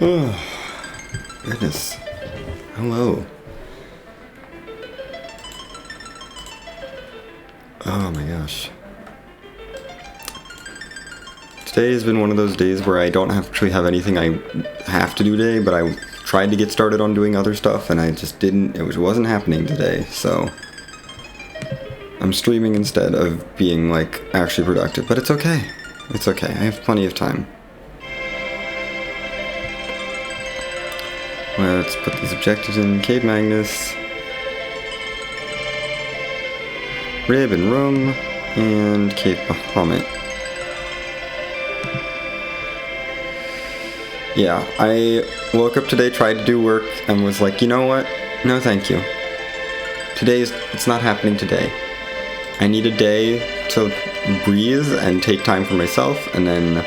Oh, goodness. Hello. Oh my gosh. Today has been one of those days where I don't actually have anything I have to do today, but I tried to get started on doing other stuff and I just didn't. It wasn't happening today, so I'm streaming instead of being like actually productive, but it's okay. It's okay. I have plenty of time. Let's put these objectives in. Cave Magnus, Rib and Room, and Cave Bahamut. Yeah, I woke up today, tried to do work, and was like, you know what? No thank you. It's not happening today. I need a day to breathe and take time for myself, and then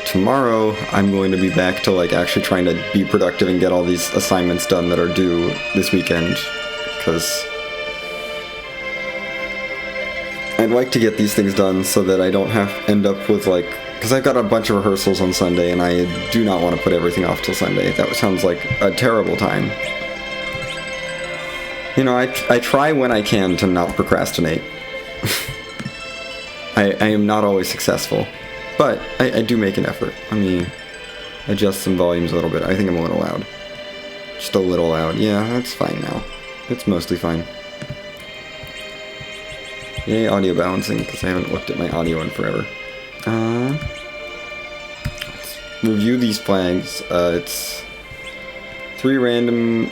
tomorrow I'm going to be back to like actually trying to be productive and get all these assignments done that are due this weekend, because I'd like to get these things done so that I don't end up with like, because I've got a bunch of rehearsals on Sunday and I do not want to put everything off till Sunday. That sounds like a terrible time. You know, I try when I can to not procrastinate. I am not always successful, but I do make an effort. Let me adjust some volumes a little bit. I think I'm a little loud. Just a little loud. Yeah, that's fine now. It's mostly fine. Yay, audio balancing, because I haven't looked at my audio in forever. Let's review these flags. It's 3 random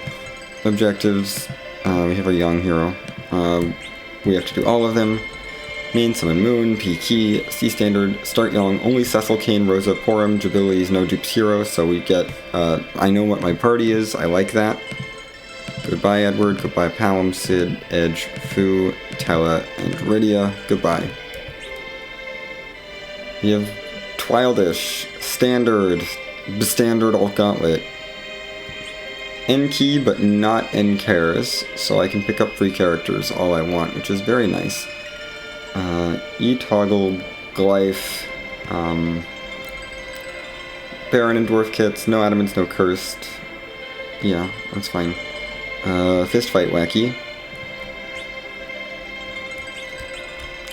objectives. We have our young hero. We have to do all of them. Main, Summon Moon, P Key, C Standard, Start Young, only Cecil, Kane, Rosa, Porum, Jubilees, no dupes hero, so we get, I know what my party is, I like that. Goodbye Edward, goodbye Palom, Sid, Edge, Fu, Tella, and Rydia, goodbye. We have Twildish, Standard Alt Gauntlet. N-Key, but not N-Cares, so I can pick up free characters all I want, which is very nice. E-Toggle, Glyph, Baron and Dwarf Kits, no Adamants, no Cursed. Yeah, that's fine. Fist Fight Wacky.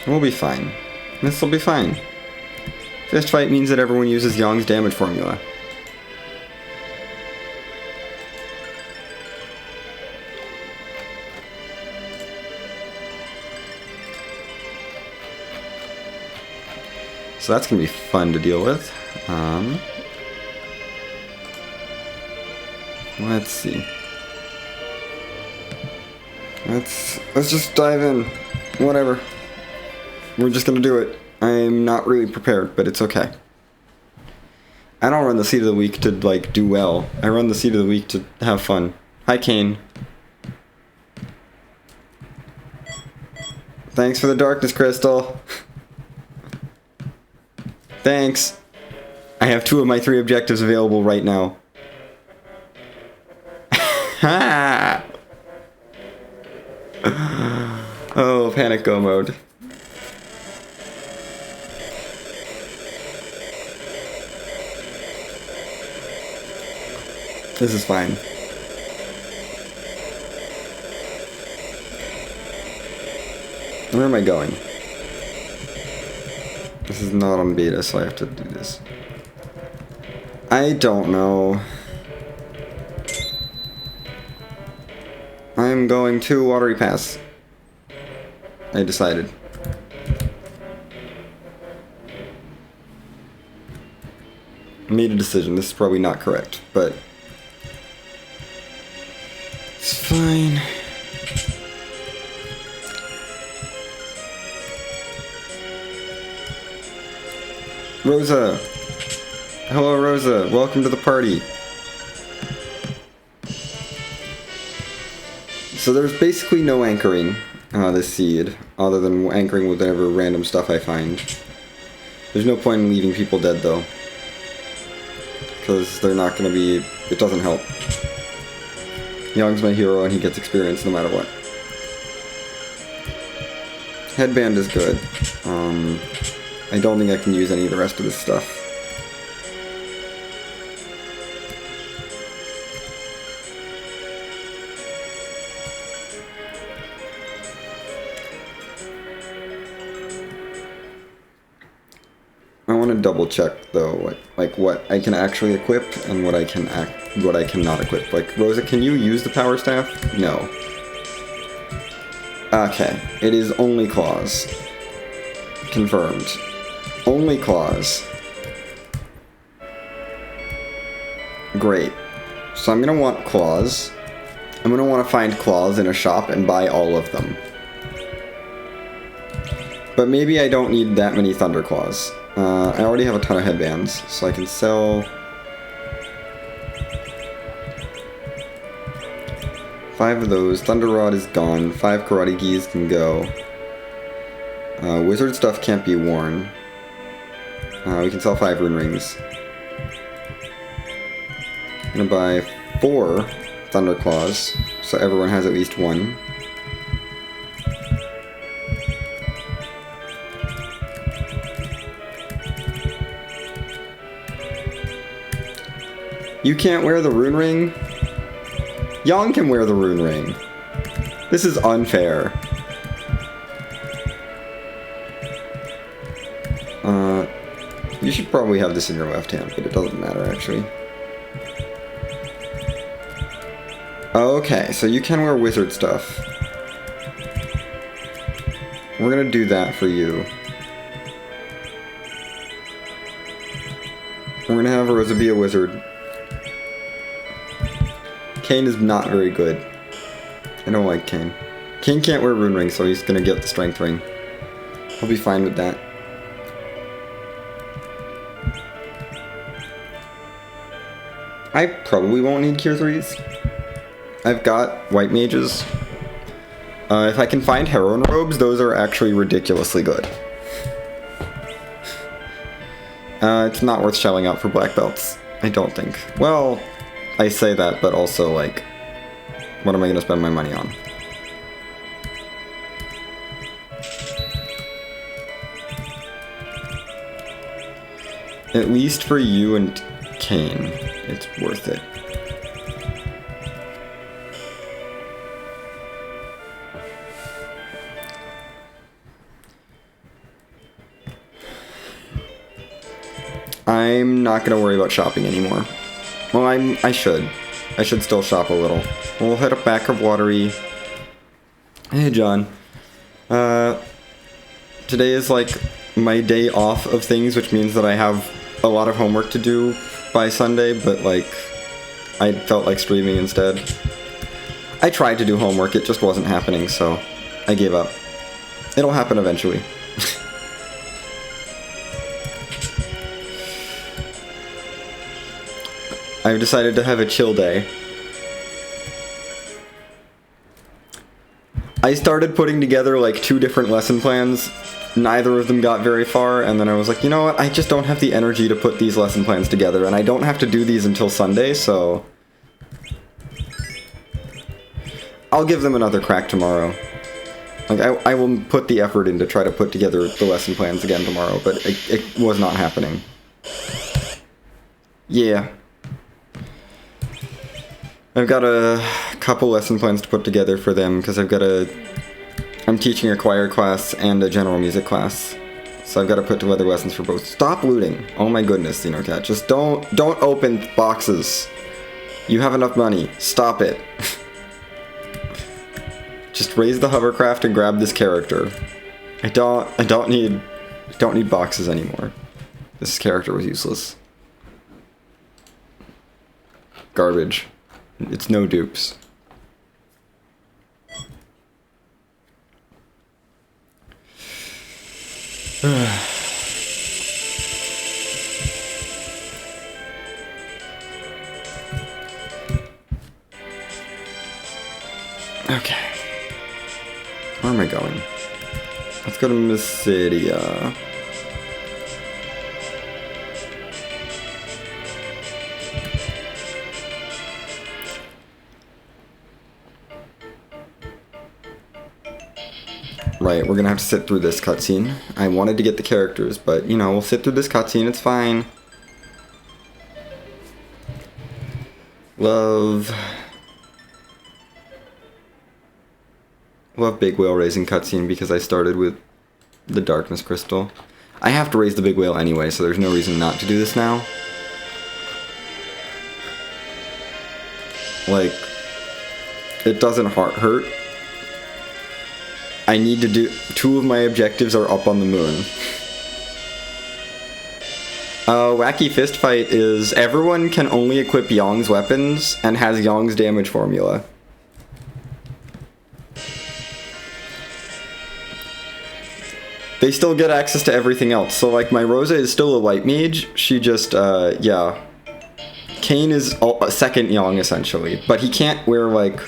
We'll be fine. This'll be fine. Fist Fight means that everyone uses Young's damage formula. So that's gonna be fun to deal with. Let's see. Let's just dive in. Whatever. We're just gonna do it. I'm not really prepared, but it's okay. I don't run the seed of the week to like do well. I run the seed of the week to have fun. Hi, Kane. Thanks for the darkness crystal. Thanks. I have 2 of my 3 objectives available right now. Ha! Oh, panic go mode. This is fine. Where am I going? This is not on beta, so I have to do this. I don't know. I'm going to Watery Pass. I decided. I made a decision. This is probably not correct, but it's fine. Rosa! Hello, Rosa. Welcome to the party. So there's basically no anchoring this seed, other than anchoring with whatever random stuff I find. There's no point in leaving people dead, though. Because they're not going to be... It doesn't help. Young's my hero, and he gets experience no matter what. Headband is good. I don't think I can use any of the rest of this stuff. want to double check though, what I can actually equip and what I cannot equip. Like, Rosa, can you use the power staff? No. Okay, it is only claws. Confirmed. Only claws. Great. So I'm gonna want claws. I'm gonna want to find claws in a shop and buy all of them. But maybe I don't need that many thunder claws. I already have a ton of headbands, so I can sell 5 of those. Thunder Rod is gone. 5 karate gis can go. Wizard stuff can't be worn. We can sell 5 rune rings. I'm gonna buy 4 thunder claws, so everyone has at least 1. You can't wear the rune ring? Yang can wear the rune ring. This is unfair. You should probably have this in your left hand, but it doesn't matter actually. Okay, so you can wear wizard stuff. We're gonna do that for you. We're gonna have Rosa be a wizard. Kane is not very good. I don't like Kane. Kane can't wear rune ring, so he's gonna get the strength ring. He'll be fine with that. I probably won't need Cure 3s. I've got white mages. If I can find heroine robes, those are actually ridiculously good. It's not worth shelling out for black belts, I don't think. Well, I say that, but also, like, what am I gonna spend my money on? At least for you and Kane, it's worth it. I'm not gonna worry about shopping anymore. Well, I should. I should still shop a little. We'll hit up back of Watery. Hey, John. Today is like my day off of things, which means that I have a lot of homework to do by Sunday, but like, I felt like streaming instead. I tried to do homework, it just wasn't happening, so I gave up. It'll happen eventually. I've decided to have a chill day. I started putting together like 2 different lesson plans. Neither of them got very far, and then I was like, you know what, I just don't have the energy to put these lesson plans together, and I don't have to do these until Sunday, so I'll give them another crack tomorrow. Like, I will put the effort in to try to put together the lesson plans again tomorrow, but it was not happening. Yeah. I've got a couple lesson plans to put together for them, because I'm teaching a choir class and a general music class. So I've got to put together lessons for both. Stop looting! Oh my goodness, Xenocat. Just don't open boxes. You have enough money. Stop it. Just raise the hovercraft and grab this character. I don't need boxes anymore. This character was useless. Garbage. It's no dupes. Okay. Where am I going? Let's go to Mysidia. Right, we're gonna have to sit through this cutscene. I wanted to get the characters, but, you know, we'll sit through this cutscene, it's fine. Love big whale raising cutscene because I started with the darkness crystal. I have to raise the big whale anyway, so there's no reason not to do this now. Like, it doesn't hurt. I need to do... 2 of my objectives are up on the moon. Wacky fist fight is everyone can only equip Yong's weapons and has Yong's damage formula. They still get access to everything else. So like my Rosa is still a light mage. She just, yeah. Kane is a second Yong essentially, but he can't wear like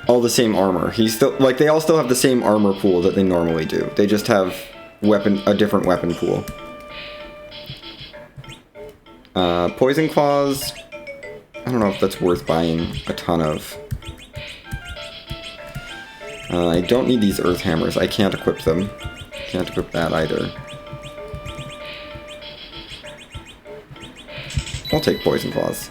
all the same armor. He's still, like they all still have the same armor pool that they normally do. They just have a different weapon pool. Poison Claws, I don't know if that's worth buying a ton of. I don't need these Earth Hammers, I can't equip them. Can't equip that either. I'll take Poison Claws.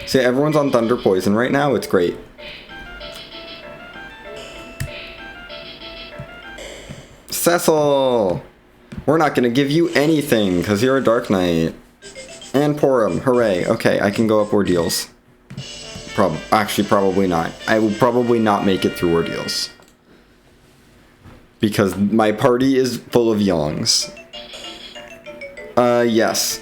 See, everyone's on Thunder Poison right now, it's great. Cecil! We're not gonna give you anything, because you're a Dark Knight. And Porum, hooray. Okay, I can go up Ordeals. Actually, probably not. I will probably not make it through Ordeals. Because my party is full of Yongs. Yes.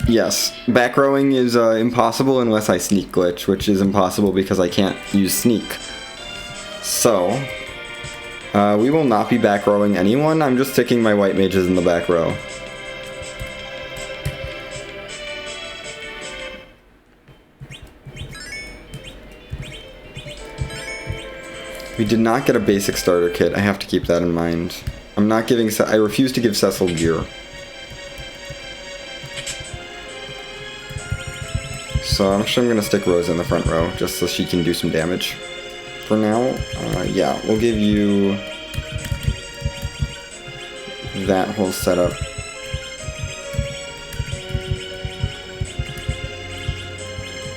Yes, back rowing is impossible unless I sneak glitch, which is impossible because I can't use sneak. So, we will not be back rowing anyone, I'm just sticking my white mages in the back row. We did not get a basic starter kit, I have to keep that in mind. I'm not giving, I refuse to give Cecil gear. So I'm actually going to stick Rosa in the front row, just so she can do some damage. For now, yeah, we'll give you that whole setup.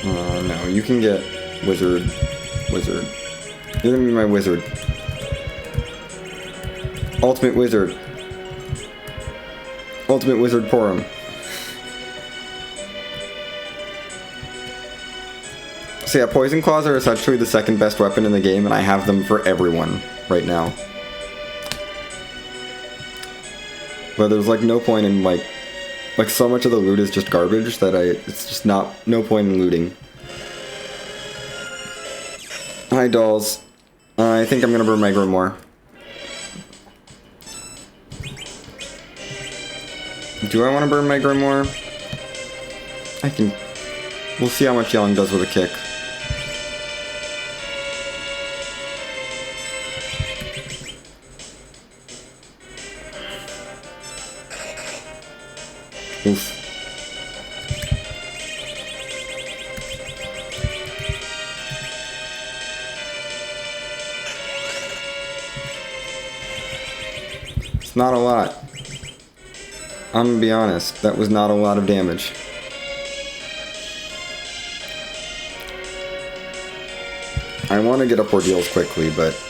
No, you can get Wizard. You're going to be my Wizard. Ultimate Wizard. Ultimate Wizard Porum. So yeah, Poison Claws are essentially the second best weapon in the game, and I have them for everyone right now. But there's like no point in like so much of the loot is just garbage that it's just no point in looting. Hi dolls. I think I'm gonna burn my Grimoire. Do I want to burn my Grimoire? I can. We'll see how much Yong does with a kick. Oof. It's not a lot. I'm gonna be honest, that was not a lot of damage. I want to get up Ordeals quickly, but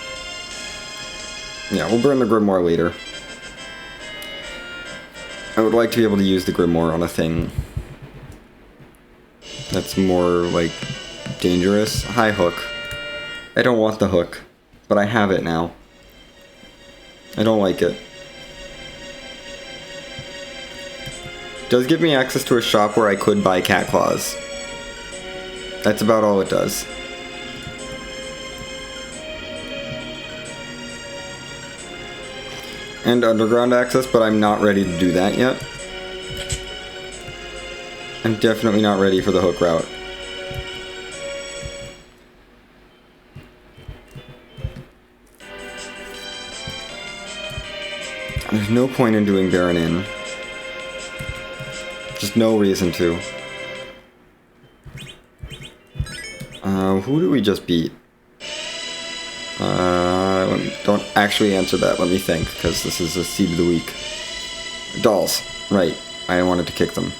yeah, we'll burn the Grimoire later. I would like to be able to use the Grimoire on a thing that's more, like, dangerous. Hi, Hook. I don't want the hook, but I have it now. I don't like it. It does give me access to a shop where I could buy cat claws. That's about all it does. And underground access, but I'm not ready to do that yet. I'm definitely not ready for the hook route. There's no point in doing Baron Inn. Just no reason to. Who did we just beat? Don't actually answer that. Let me think, because this is a seed of the week. Dolls. Right. I wanted to kick them.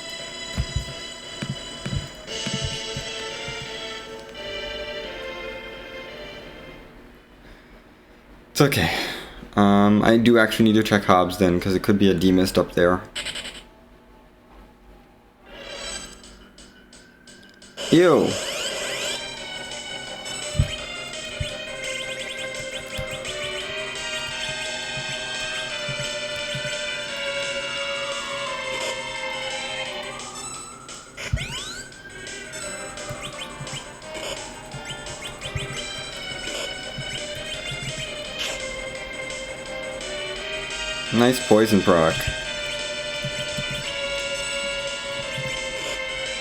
It's okay. I do actually need to check Hobbs then, because it could be a demist up there. Ew. Nice poison proc.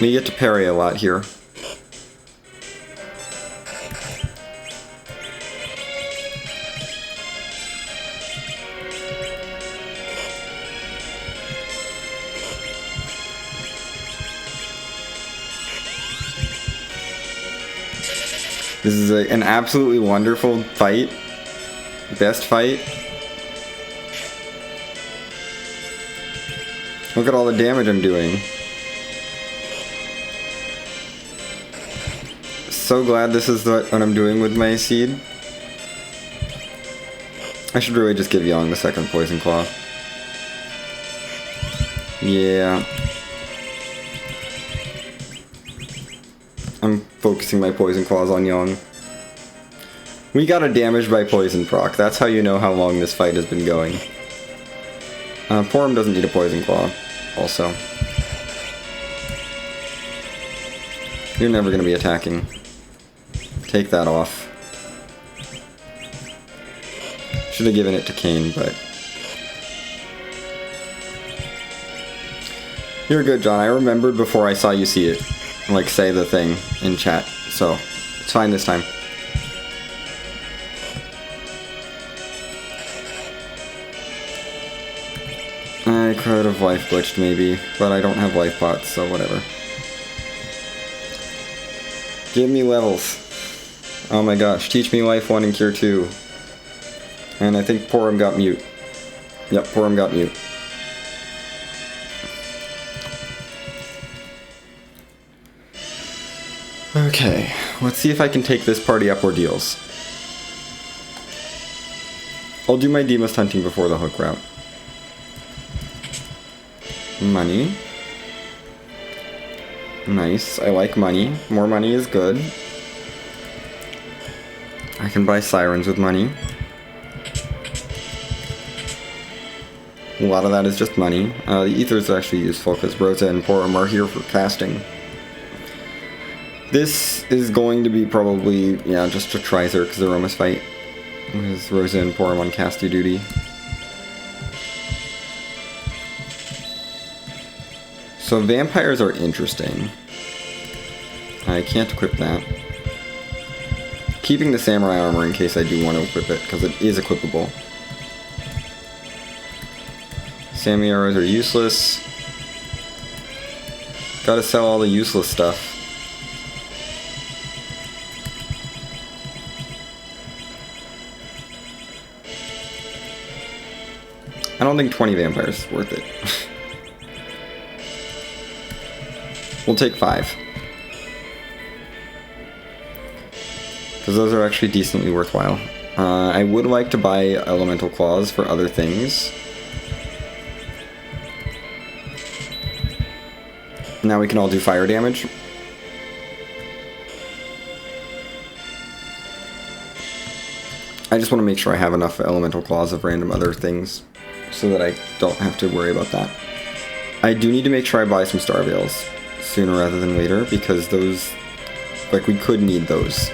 We get to parry a lot here. This is an absolutely wonderful fight. Best fight. Look at all the damage I'm doing. So glad this is what I'm doing with my seed. I should really just give Young the second Poison Claw. Yeah. I'm focusing my Poison Claws on Young. We got a damage by poison proc. That's how you know how long this fight has been going. Porum doesn't need a Poison Claw, also. You're never going to be attacking. Take that off. Should have given it to Kane, but... You're good, John. I remembered before I saw you see it. Like, say the thing in chat. So, it's fine this time. I could have life glitched maybe, but I don't have life pots, so whatever. Give me levels. Oh my gosh, teach me life 1 and cure 2. And I think Porum got mute. Yep, Porum got mute. Okay, let's see if I can take this party up ordeals. I'll do my Demist hunting before the hook route. Money. Nice, I like money. More money is good. I can buy sirens with money. A lot of that is just money. The ethers are actually useful because Rosa and Porum are here for casting. This is going to be probably, yeah, just a Trizer because the Romus fight. With Rosa and Porum on casty duty. So vampires are interesting. I can't equip that. Keeping the samurai armor in case I do want to equip it, because it is equipable. Samurai arrows are useless. Gotta sell all the useless stuff. I don't think 20 vampires is worth it. We'll take 5. Because those are actually decently worthwhile. I would like to buy elemental claws for other things. Now we can all do fire damage. I just want to make sure I have enough elemental claws of random other things so that I don't have to worry about that. I do need to make sure I buy some Star Veils sooner rather than later, because those, like, we could need those.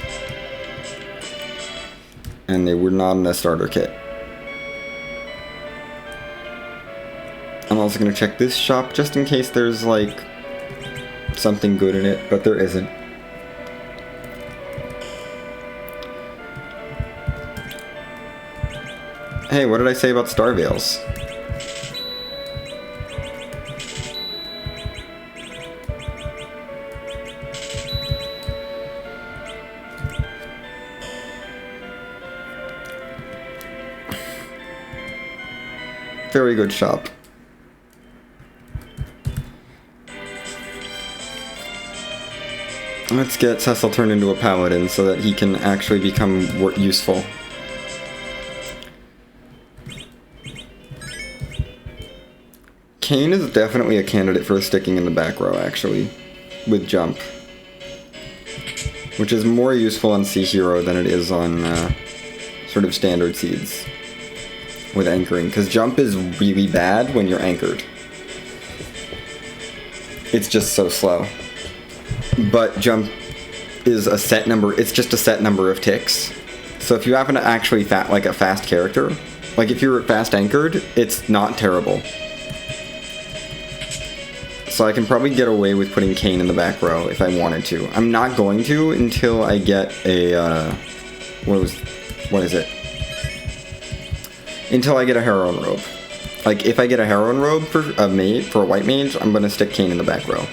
And they were not in a starter kit. I'm also going to check this shop just in case there's, like, something good in it, but there isn't. Hey, what did I say about Star Veils? Very good shop. Let's get Cecil turned into a paladin so that he can actually become useful. Kane is definitely a candidate for sticking in the back row, actually, with jump. Which is more useful on Sea Hero than it is on sort of standard seeds with anchoring, because jump is really bad when you're anchored. It's just so slow. But jump is a set number, it's just a set number of ticks. So if you happen to actually like a fast character, like if you're fast anchored, it's not terrible. So I can probably get away with putting Kane in the back row if I wanted to. I'm not going to until I get a, what is it? Until I get a heroine robe. Like, if I get a heroine robe for a white mage, I'm gonna stick Kane in the back row.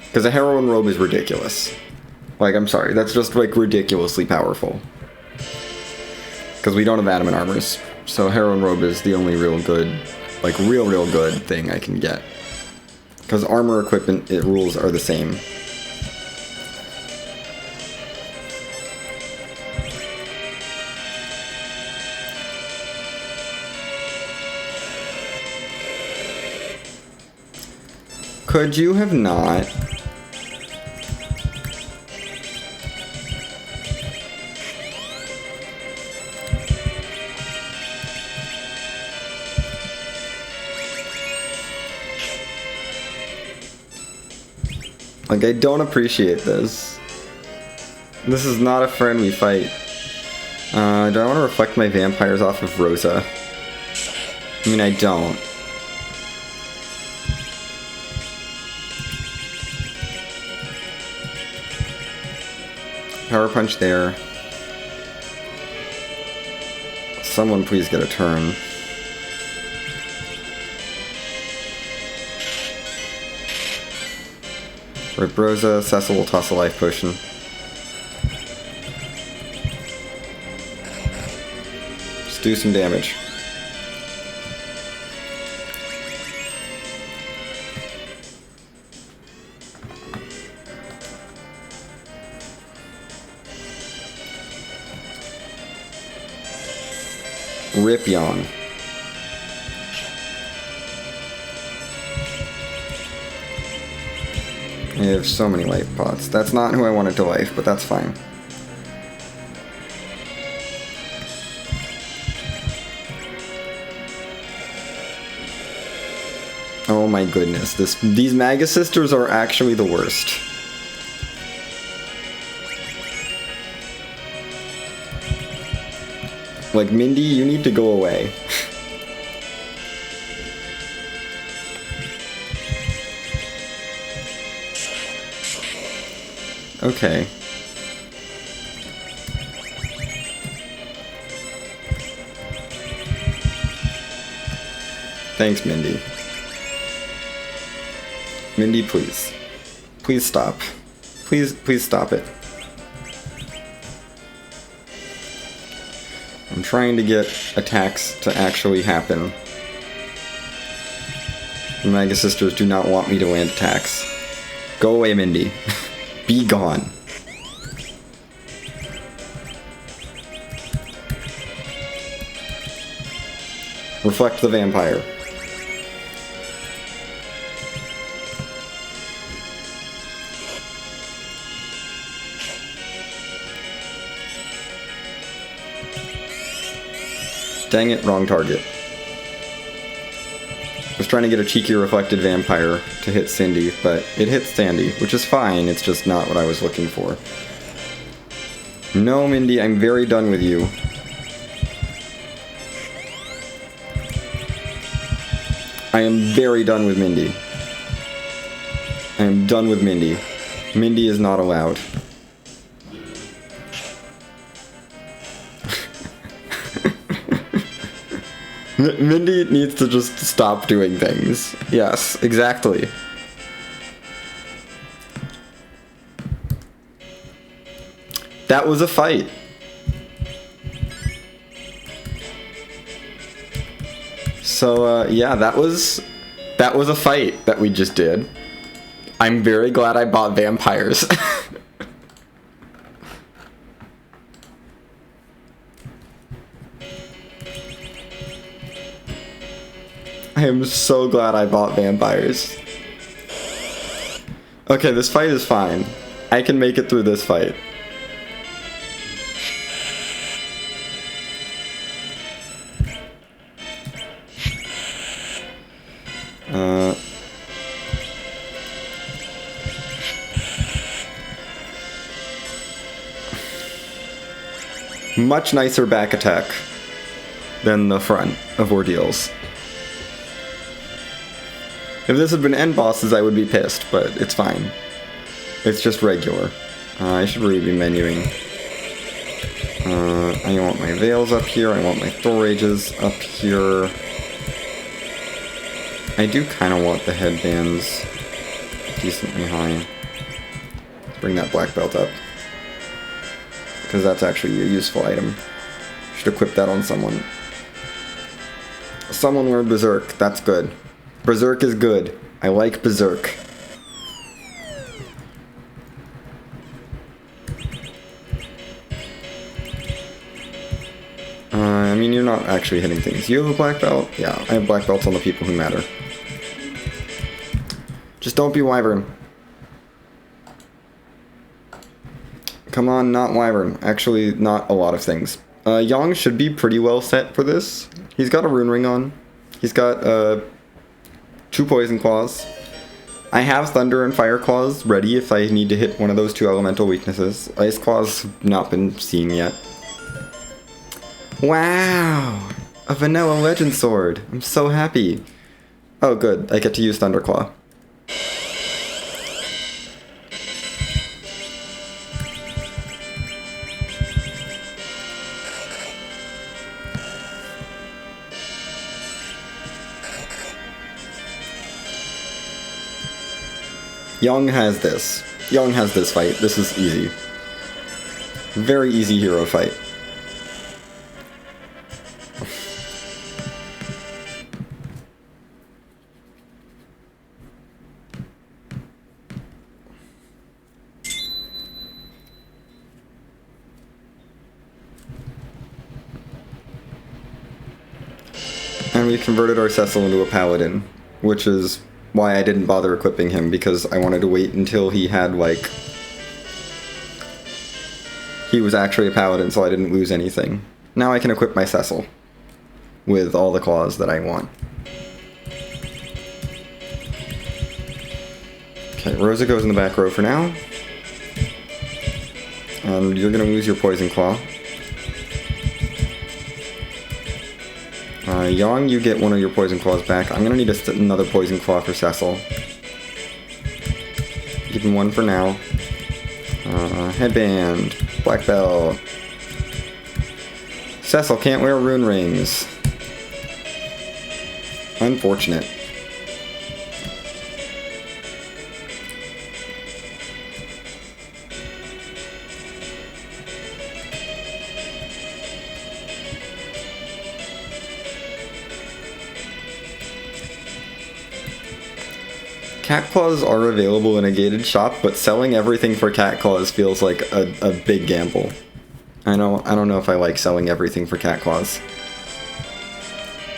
Because a heroine robe is ridiculous. Like, I'm sorry, that's just, like, ridiculously powerful. Because we don't have adamant armors. So heroine robe is the only real good, like, real good thing I can get. Because armor equipment rules are the same. Could you have not? Like, I don't appreciate this. This is not a friendly fight. Do I want to reflect my vampires off of Rosa? I mean, I don't. Power punch there. Someone please get a turn. Rip Rosa, Cecil will toss a life potion. Just do some damage. Rip Yawn. I have so many life pots. That's not who I wanted to life, but that's fine. Oh my goodness, these Magus Sisters are actually the worst. Like, Mindy, you need to go away. Okay. Thanks, Mindy. Mindy, please. Please stop. Please stop it. I'm trying to get attacks to actually happen. The Magus Sisters do not want me to land attacks. Go away, Mindy. Be gone. Reflect the vampire. Dang it, wrong target. I was trying to get a cheeky reflected vampire to hit Cindy, but it hits Sandy, which is fine, it's just not what I was looking for. No, Mindy, I'm very done with you. I am very done with Mindy. I am done with Mindy. Mindy is not allowed. Mindy needs to just stop doing things. Yes, exactly. That was a fight. So, yeah, that was a fight that we just did. I'm very glad I bought vampires. I am so glad I bought vampires. Okay, this fight is fine. I can make it through this fight. Much nicer back attack than the front of Ordeals. If this had been end bosses, I would be pissed, but it's fine. It's just regular. I should really be menuing. I want my Veils up here, I want my Thor Rages up here. I do kind of want the headbands decently high. Let's bring that black belt up. Because that's actually a useful item. Should equip that on someone. Someone learned Berserk, that's good. Berserk is good. I like Berserk. I mean, you're not actually hitting things. You have a black belt? Yeah, I have black belts on the people who matter. Just don't be Wyvern. Come on, not Wyvern. Actually, not a lot of things. Yang should be pretty well set for this. He's got a rune ring on. He's got, 2 poison claws. I have thunder and fire claws ready if I need to hit one of those 2 elemental weaknesses. Ice claws not been seen yet. Wow! A vanilla legend sword. I'm so happy. Oh good, I get to use Thunderclaw. Young has this. Young has this fight. This is easy. Very easy hero fight. And we converted our Cecil into a paladin, which is why I didn't bother equipping him, because I wanted to wait until he had, like... he was actually a paladin, so I didn't lose anything. Now I can equip my Cecil with all the claws that I want. Okay, Rosa goes in the back row for now. And you're gonna lose your Poison Claw. Yang, you get one of your Poison Claws back. I'm gonna need another Poison Claw for Cecil. Give him one for now. Headband. Black belt. Cecil can't wear rune rings. Unfortunate. Cat claws are available in a gated shop, but selling everything for cat claws feels like a big gamble. I don't know if I like selling everything for cat claws.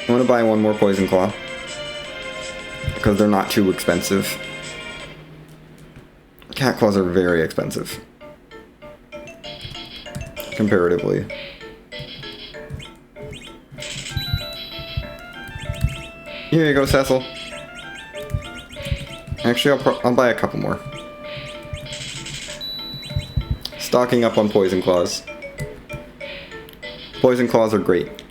I'm gonna buy one more Poison Claw, because they're not too expensive. Cat claws are very expensive, comparatively. Here you go, Cecil. Actually, I'll buy a couple more. Stocking up on Poison Claws. Poison Claws are great.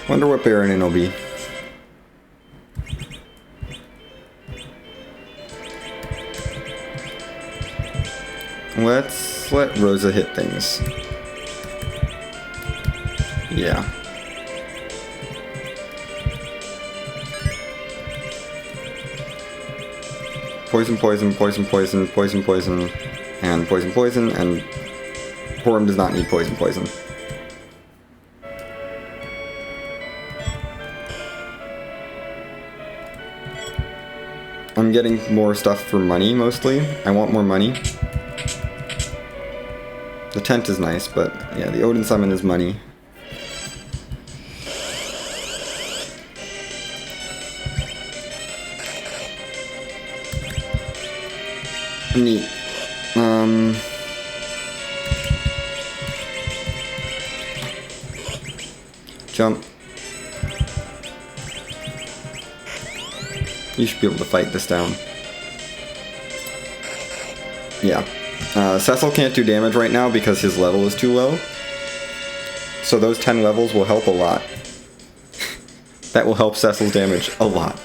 Wonder what Baronin will be. Let's let Rosa hit things. Yeah. poison, poison, poison, poison, poison, poison, and poison, poison, and Porum does not need poison, poison. I'm getting more stuff for money, mostly. I want more money. The tent is nice, but yeah, the Odin summon is money. Neat. Jump. You should be able to fight this down. Yeah. Cecil can't do damage right now because his level is too low. So those 10 levels will help a lot. That will help Cecil's damage a lot.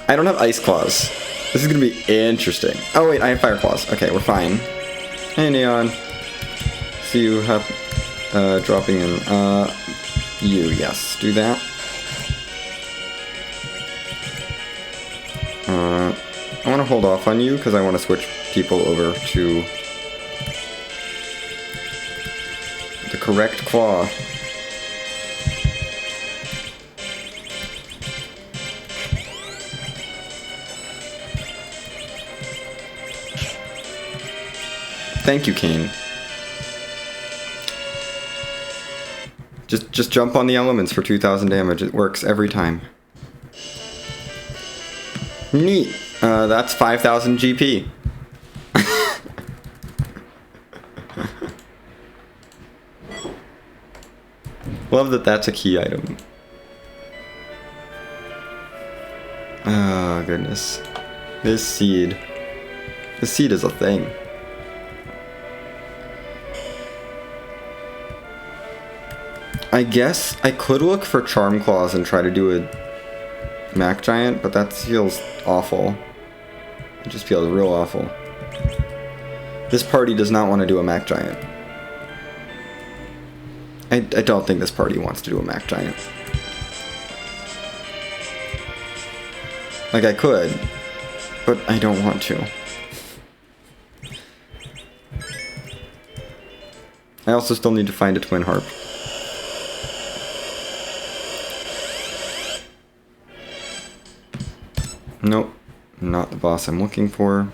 I don't have Ice Claws. This is gonna be interesting. Oh wait, I have Fire Claws. Okay, we're fine. Hey Neon. See you have dropping in. You, yes, do that. I want to hold off on you because I want to switch people over to the correct claw. Thank you, Kane. Just jump on the elements for 2,000 damage. It works every time. Neat. That's 5,000 GP. Love that that's a key item. Oh, goodness. This seed. This seed is a thing. I guess I could look for Charm Claws and try to do a Mac Giant, but that feels awful. It just feels real awful. This party does not want to do a Mac Giant. I don't think this party wants to do a Mac Giant. Like, I could, but I don't want to. I also still need to find a Twin Harp. Nope, not the boss I'm looking for.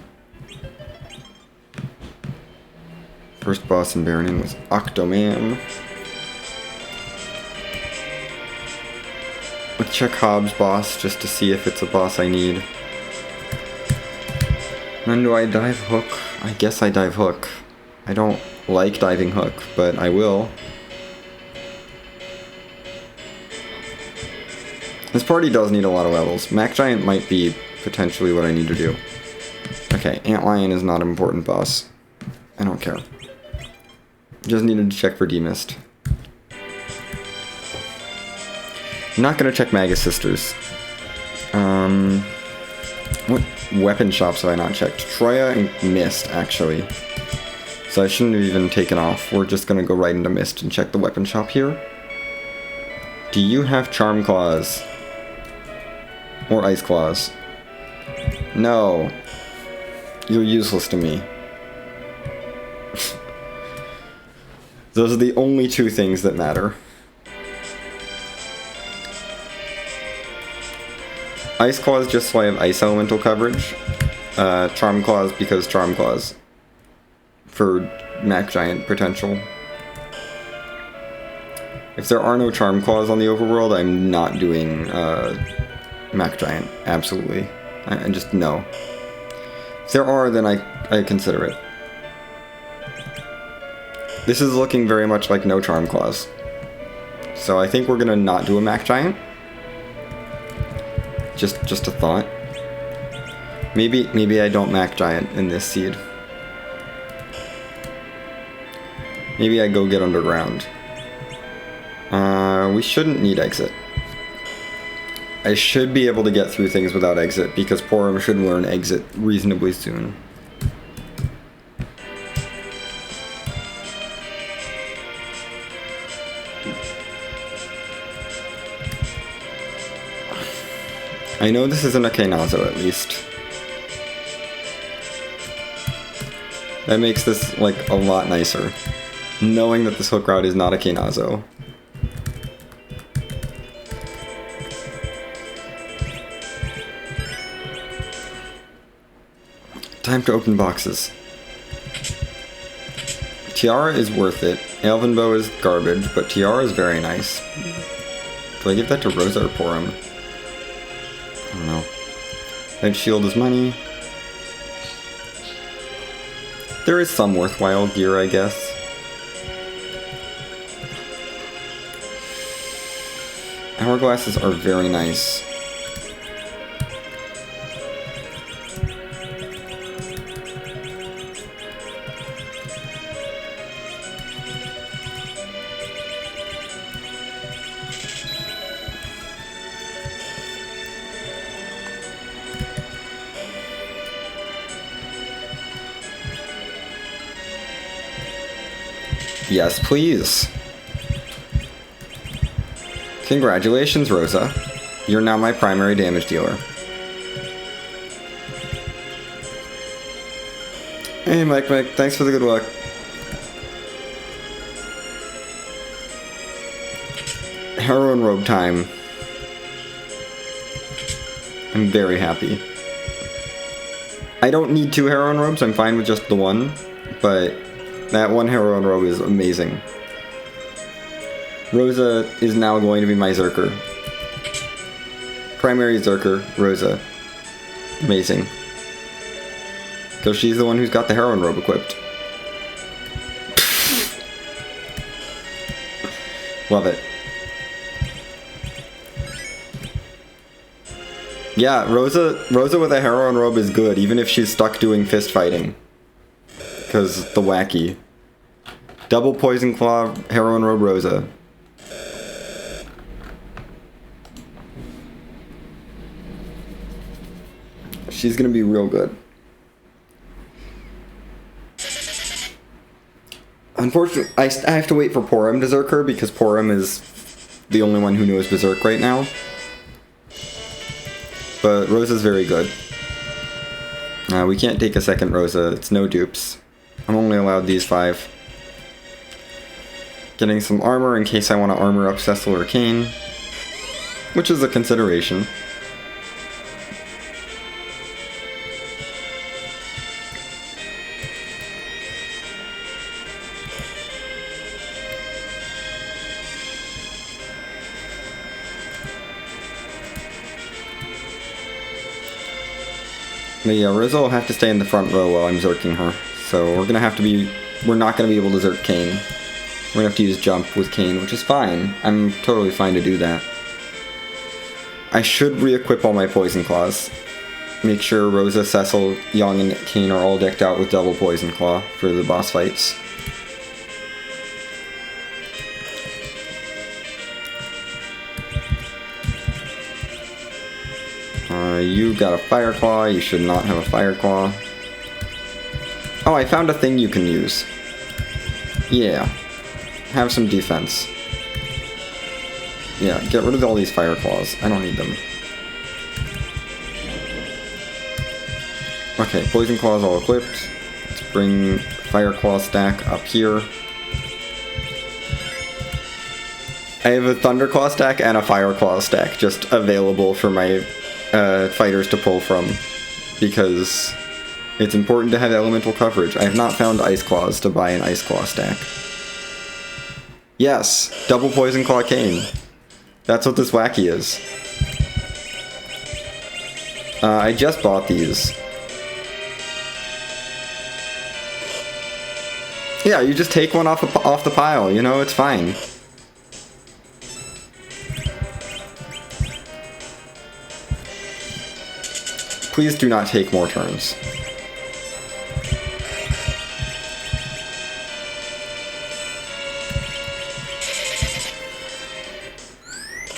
First boss in Baronin was Octoman. Let's check Hobbs' boss just to see if it's a boss I need. Then do I dive hook? I guess I dive hook. I don't like diving hook, but I will. This party does need a lot of levels. Mac Giant might be potentially what I need to do. Okay, Antlion is not an important boss. I don't care. Just needed to check for Demist. I'm not gonna check Magus Sisters. What weapon shops have I not checked? Troya and Mist, actually. So I shouldn't have even taken off. We're just gonna go right into Mist and check the weapon shop here. Do you have Charm Claws? Or Ice Claws? No. You're useless to me. Those are the only two things that matter. Ice Claws just so I have Ice Elemental coverage. Charm Claws because Charm Claws. For Mac Giant potential. If there are no Charm Claws on the overworld, I'm not doing Mac Giant. Absolutely. I just no. If there are, then I consider it. This is looking very much like no Charm Claws. So I think we're gonna not do a Mac Giant. Just a thought. Maybe I don't Mac Giant in this seed. Maybe I go get underground. We shouldn't need exit. I should be able to get through things without exit because Porum should learn exit reasonably soon. I know this isn't a Kenazo at least. That makes this, like, a lot nicer. Knowing that this hook route is not a Keinazo. Time to open boxes. Tiara is worth it. Elven Bow is garbage, but Tiara is very nice. Do I give that to Rosa or Porum? I don't know. Red Shield is money. There is some worthwhile gear, I guess. Hourglasses are very nice. Yes, please. Congratulations, Rosa. You're now my primary damage dealer. Hey, Mike, thanks for the good luck. Heroine robe time. I'm very happy. I don't need 2 heroine robes, I'm fine with just the one, but that one heroine robe is amazing. Rosa is now going to be my Zerker. Primary Zerker, Rosa. Amazing. Because she's the one who's got the heroine robe equipped. Love it. Yeah, Rosa with a heroine robe is good, even if she's stuck doing fist fighting. Because the wacky. Double Poison Claw, heroine robe, Rosa. She's gonna be real good. Unfortunately, I have to wait for Porum to Zerker because Porum is the only one who knows Berserk right now. But Rosa's very good. We can't take a second Rosa, it's no dupes. I'm only allowed these 5. Getting some armor in case I want to armor up Cecil or Kane, which is a consideration. But yeah, Rosa will have to stay in the front row while I'm Zerking her. So we're not gonna be able to Zerk Kane. We're gonna have to use jump with Kane, which is fine. I'm totally fine to do that. I should re-equip all my Poison Claws. Make sure Rosa, Cecil, Young, and Kane are all decked out with double Poison Claw for the boss fights. You got a Fire Claw, you should not have a Fire Claw. Oh, I found a thing you can use. Yeah. Have some defense. Yeah, get rid of all these Fire Claws. I don't need them. Okay, Poison Claws all equipped. Let's bring Fire Claw stack up here. I have a Thunder Claw stack and a Fire Claw stack just available for my fighters to pull from, because it's important to have elemental coverage. I have not found Ice Claws to buy an Ice Claw stack. Yes, double Poison Claw Kane. That's what this wacky is. I just bought these. Yeah, you just take one off the pile, you know, it's fine. Please do not take more turns.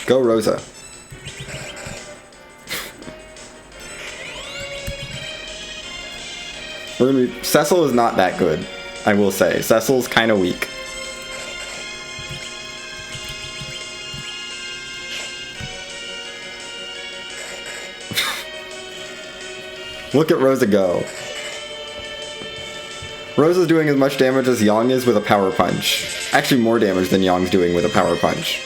Go, Rosa. Cecil is not that good, I will say. Cecil's kind of weak. Look at Rosa go. Rose is doing as much damage as Yang is with a power punch. Actually, more damage than Yang's doing with a power punch.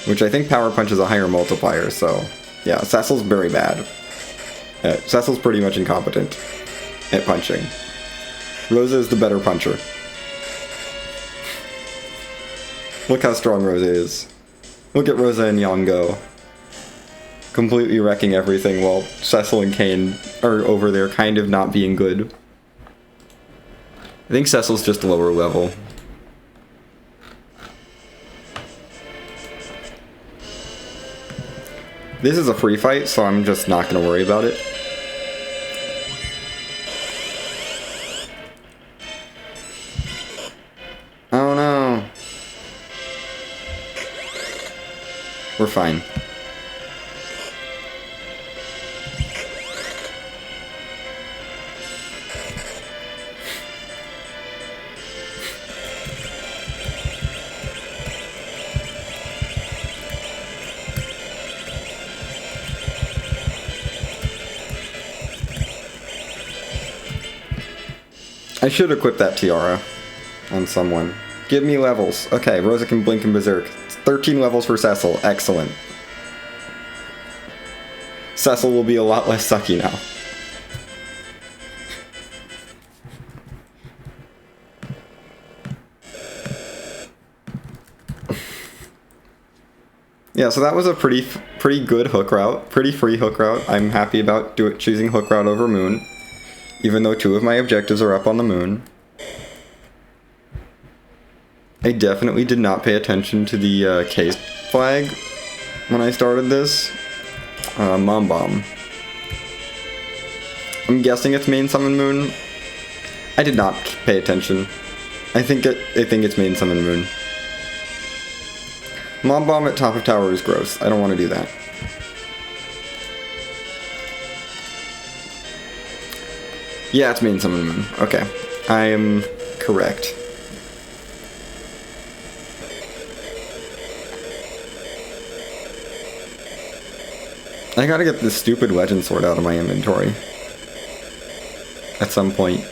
Which I think power punch is a higher multiplier, so... yeah, Cecil's very bad. Cecil's pretty much incompetent at punching. Rosa is the better puncher. Look how strong Rosa is. Look at Rosa and Yang go. Completely wrecking everything while Cecil and Kane are over there kind of not being good. I think Cecil's just lower level. This is a free fight, so I'm just not going to worry about it. Oh no. We're fine. I should equip that tiara on someone. Give me levels. Okay, Rosa can blink and berserk. It's 13 levels for Cecil. Excellent. Cecil will be a lot less sucky now. Yeah, so that was a pretty good hook route. Pretty free hook route. I'm happy about choosing hook route over moon. Even though 2 of my objectives are up on the moon. I definitely did not pay attention to the case flag when I started this. Mom Bomb. I'm guessing it's main summon moon. I did not pay attention. I think it's main summon moon. Mom Bomb at top of tower is gross. I don't want to do that. Yeah, it's main summon moon. Okay. I am correct. I gotta get this stupid legend sword out of my inventory. At some point.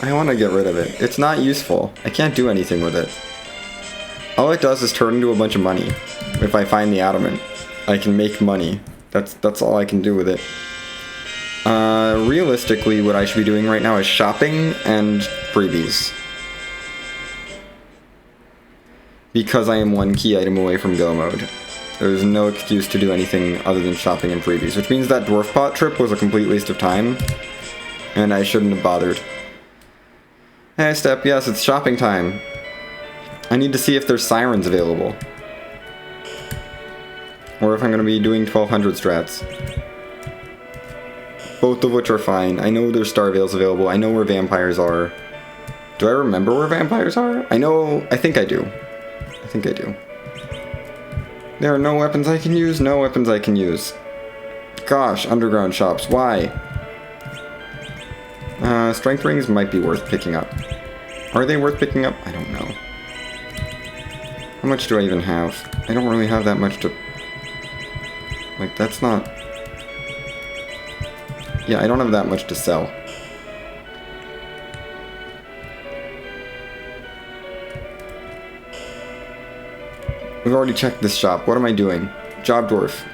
I want to get rid of it. It's not useful. I can't do anything with it. All it does is turn into a bunch of money. If I find the adamant, I can make money. That's all I can do with it. Realistically, what I should be doing right now is shopping and freebies. Because I am 1 key item away from go mode. There's no excuse to do anything other than shopping and freebies, which means that dwarf pot trip was a complete waste of time, and I shouldn't have bothered. Hey, Step, yes, it's shopping time. I need to see if there's sirens available. Or if I'm going to be doing 1200 strats. Both of which are fine. I know there's Starveils available. I know where vampires are. Do I remember where vampires are? I think I do. I think I do. There are no weapons I can use. No weapons I can use. Gosh, underground shops. Why? Strength rings might be worth picking up. Are they worth picking up? I don't know. How much do I even have? I don't really have that much to... like, that's not... yeah, I don't have that much to sell. We've already checked this shop. What am I doing? Job Dwarf.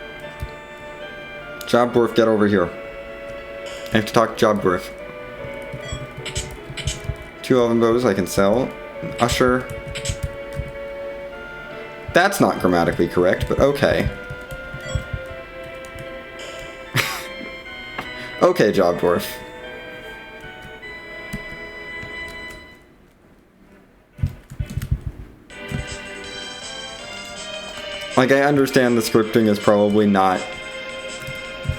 Job Dwarf, get over here. I have to talk to Job Dwarf. 2 elven bows I can sell. An usher. That's not grammatically correct, but okay. Okay, Job Dwarf. Like, I understand the scripting is probably not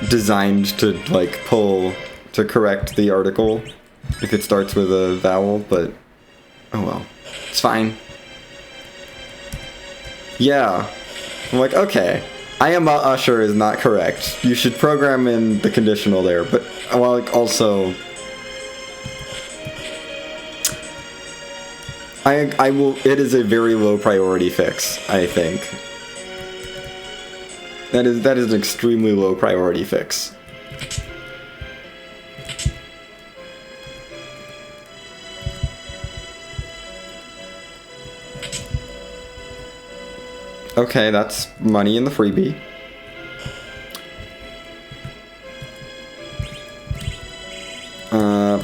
designed to, like, to correct the article if it starts with a vowel, but oh well. It's fine. Yeah. I'm like, okay. I am a usher is not correct. You should program in the conditional there, but like also I will it is a very low priority fix, I think. That is an extremely low priority fix. Okay, that's money in the freebie.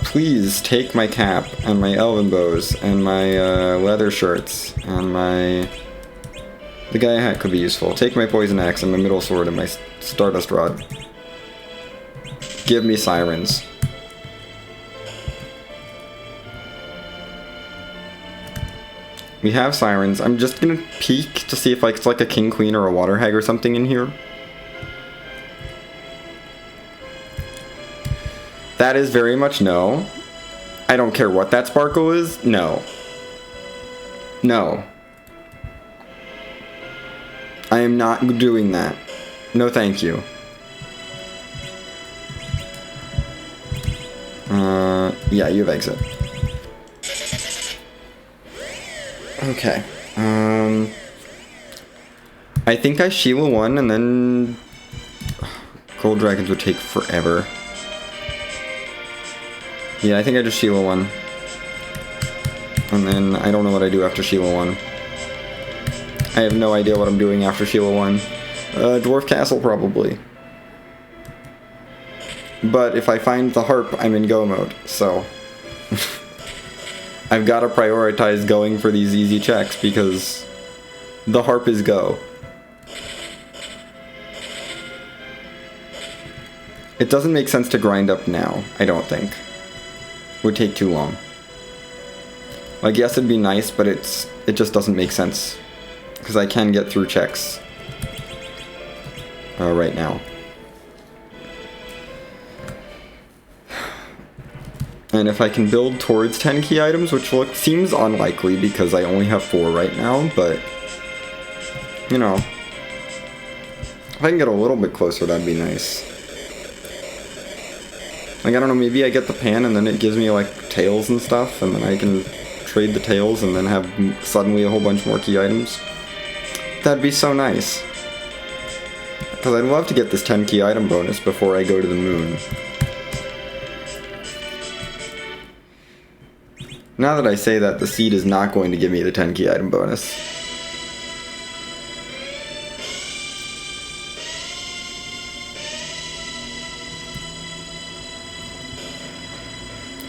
Please take my cap and my elven bows and my leather shirts and my... The Gaia hat could be useful. Take my poison axe and my middle sword and my stardust rod. Give me sirens. We have sirens. I'm just gonna peek to see if like it's like a king, queen, or a water hag or something in here. That is very much no. I don't care what that sparkle is. No. No. I am not doing that. No thank you. Yeah, you have exit. Okay. I think I Sheila one and then... Gold dragons would take forever. Yeah, I think I just Sheila one. And then I don't know what I do after Sheila one. I have no idea what I'm doing after Sheila one. Dwarf Castle, probably. But if I find the harp, I'm in go mode, so... I've got to prioritize going for these easy checks, because the harp is go. It doesn't make sense to grind up now, I don't think. Would take too long. Like, yes, it'd be nice, but it just doesn't make sense. Because I can get through checks right now. And if I can build towards 10 key items, which seems unlikely because I only have 4 right now, but, you know, if I can get a little bit closer, that'd be nice. Like, I don't know, maybe I get the pan and then it gives me, like, tails and stuff, and then I can trade the tails and then have suddenly a whole bunch more key items. That'd be so nice. Because I'd love to get this 10 key item bonus before I go to the moon. Now that I say that, the seed is not going to give me the 10 key item bonus.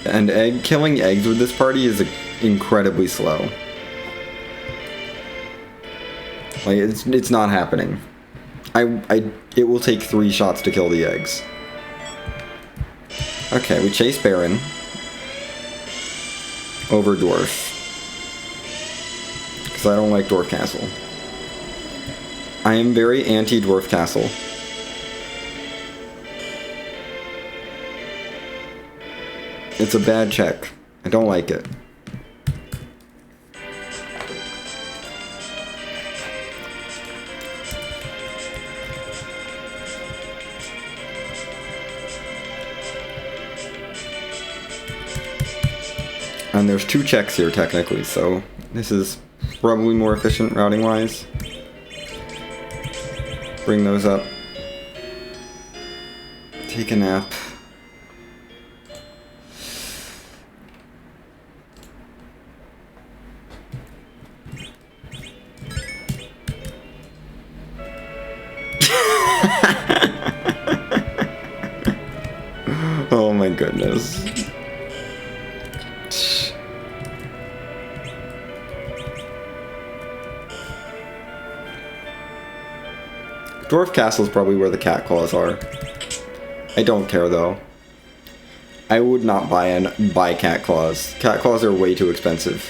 And killing eggs with this party is incredibly slow. Like, it's not happening. It will take 3 shots to kill the eggs. Okay, we chase Baron. Over Dwarf. Because I don't like Dwarf Castle. I am very anti-Dwarf Castle. It's a bad check. I don't like it. And there's 2 checks here, technically, so this is probably more efficient routing-wise. Bring those up. Take a nap. Oh my goodness. Dwarf Castle is probably where the cat claws are. I don't care though. I would not buy cat claws. Cat claws are way too expensive.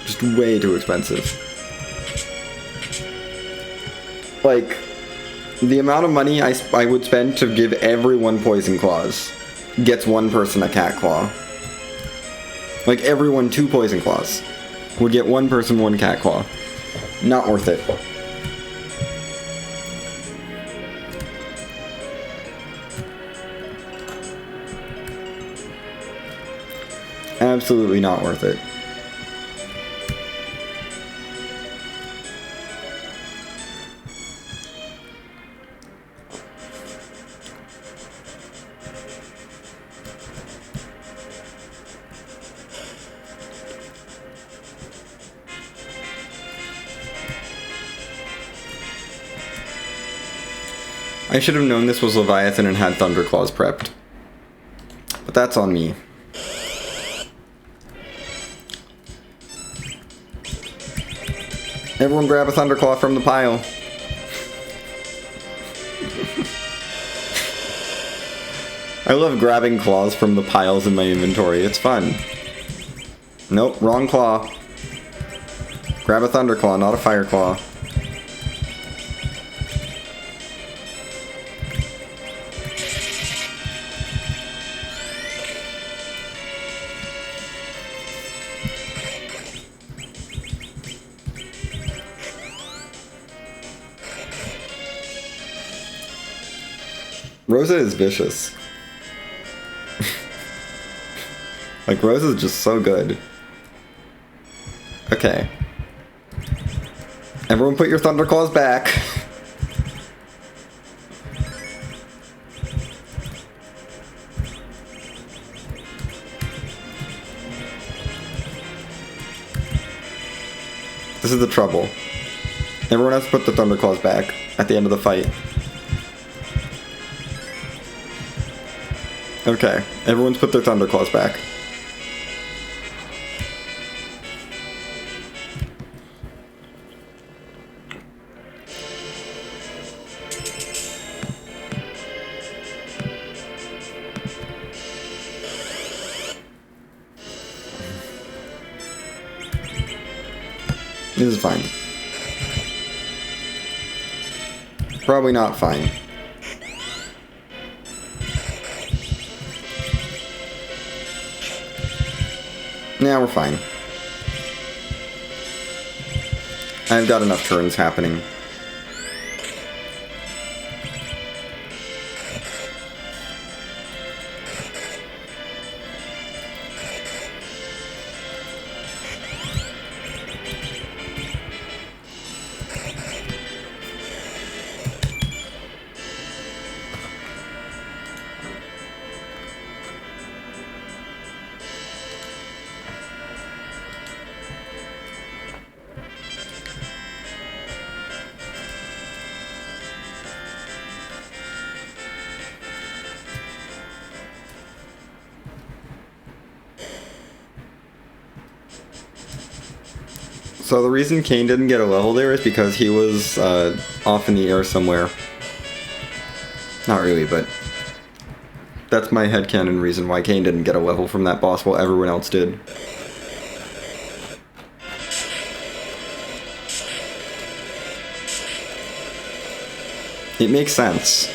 Just way too expensive. Like, the amount of money I would spend to give everyone poison claws gets one person a cat claw. Like, everyone 2 poison claws would get one person 1 cat claw. Not worth it. Absolutely not worth it. I should have known this was Leviathan and had Thunderclaws prepped. But that's on me. Everyone grab a Thunderclaw from the pile. I love grabbing claws from the piles in my inventory. It's fun. Nope, wrong claw. Grab a Thunderclaw, not a Fire Claw. Rosa is vicious. Like, Rosa's just so good. Okay. Everyone put your Thunderclaws back. This is the trouble. Everyone has to put the Thunderclaws back at the end of the fight. Okay, everyone's put their Thunderclaws back. This is fine. Probably not fine. Yeah, we're fine. I've got enough turns happening. So the reason Kane didn't get a level there is because he was off in the air somewhere. Not really, but that's my headcanon reason why Kane didn't get a level from that boss while everyone else did. It makes sense.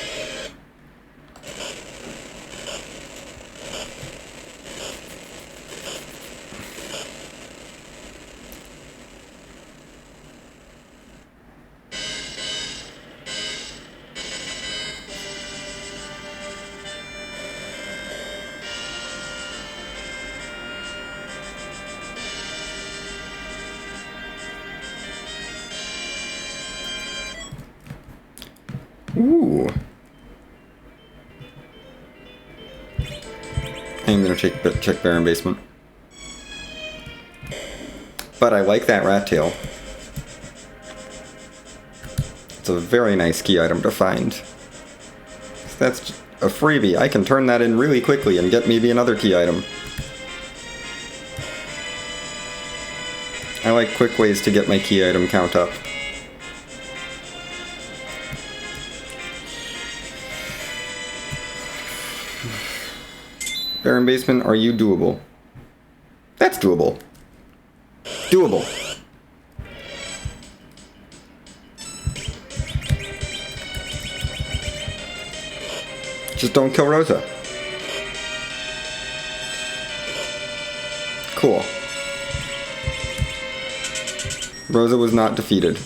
Ooh. I'm gonna check Baron Basement. But I like that rat tail. It's a very nice key item to find. That's a freebie. I can turn that in really quickly and get maybe another key item. I like quick ways to get my key item count up. Baron Basement, are you doable? That's doable. Doable. Just don't kill Rosa. Cool. Rosa was not defeated.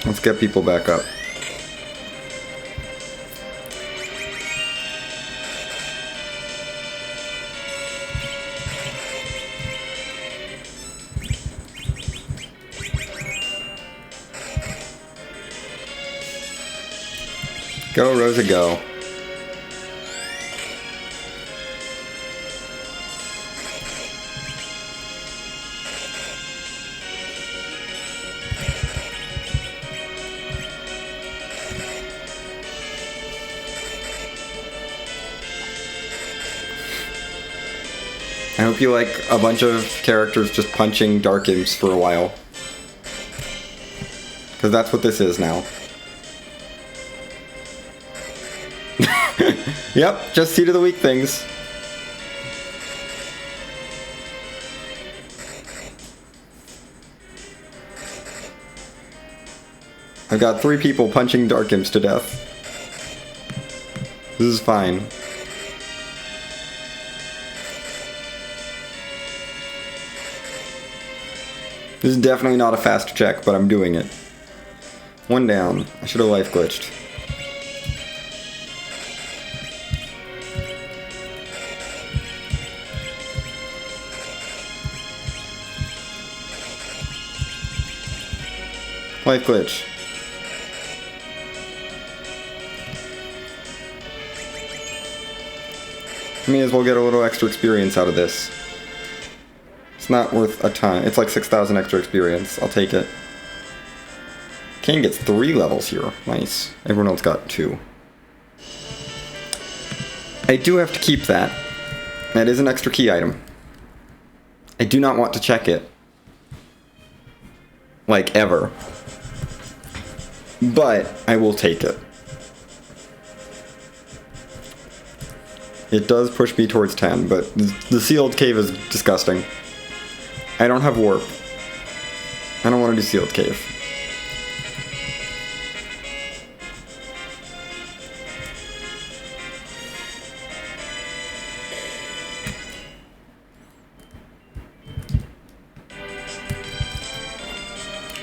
Let's get people back up. Go, Rosa, go. I hope you like a bunch of characters just punching dark imps for a while. Because that's what this is now. Yep, just Seed of the Weak things. I've got 3 people punching dark imps to death. This is fine. This is definitely not a fast check, but I'm doing it. 1 down. I should have life glitched. Life glitch. May as well get a little extra experience out of this. It's not worth a ton. It's like 6,000 extra experience. I'll take it. Kane gets 3 levels here. Nice. Everyone else got 2. I do have to keep that. That is an extra key item. I do not want to check it. Like, ever. But I will take it. It does push me towards 10, but the sealed cave is disgusting. I don't have warp. I don't want to do sealed cave.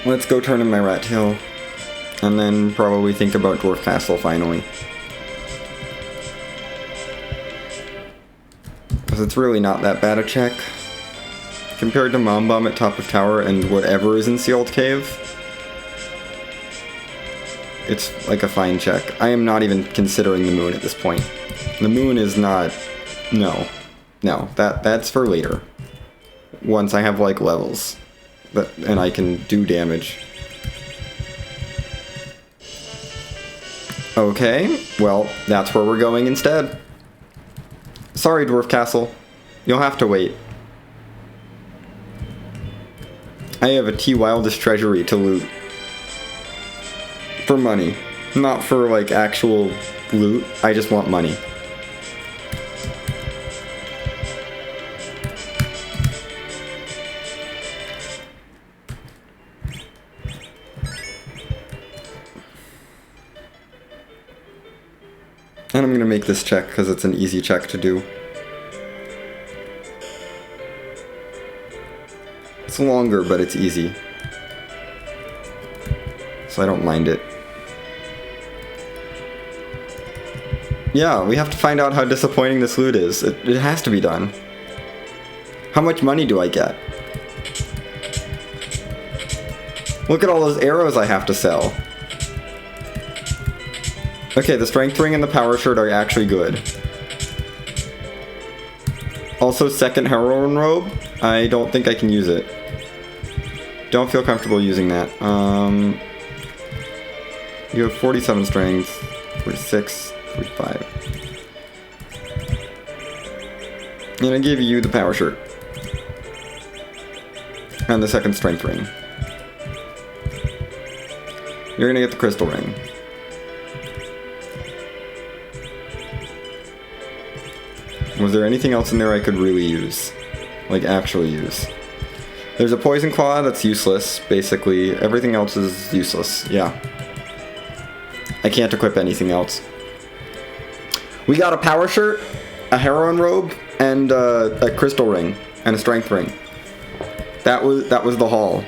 Let's go turn in my rat tail. And then probably think about Dwarf Castle finally. Because it's really not that bad a check. Compared to Mom Bomb at top of tower and whatever is in Sealed Cave. It's like a fine check. I am not even considering the moon at this point. The moon is not... No. No, that's for later. Once I have like levels. And I can do damage. Okay, well, that's where we're going instead. Sorry, Dwarf Castle. You'll have to wait. I have a T Wildest treasury to loot. For money. Not for, like, actual loot. I just want money. And I'm gonna make this check because it's an easy check to do. It's longer, but it's easy. So I don't mind it. Yeah, we have to find out how disappointing this loot is. It has to be done. How much money do I get? Look at all those arrows I have to sell. Okay, the strength ring and the power shirt are actually good. Also, second heroine robe. I don't think I can use it. Don't feel comfortable using that. You have 47 strength, 46, 45. And I give you the power shirt. And the second strength ring. You're gonna get the crystal ring. Was there anything else in there I could really use? Like, actually use? There's a poison claw that's useless, basically. Everything else is useless, yeah. I can't equip anything else. We got a power shirt, a heroine robe, and a crystal ring, and a strength ring. That was the haul.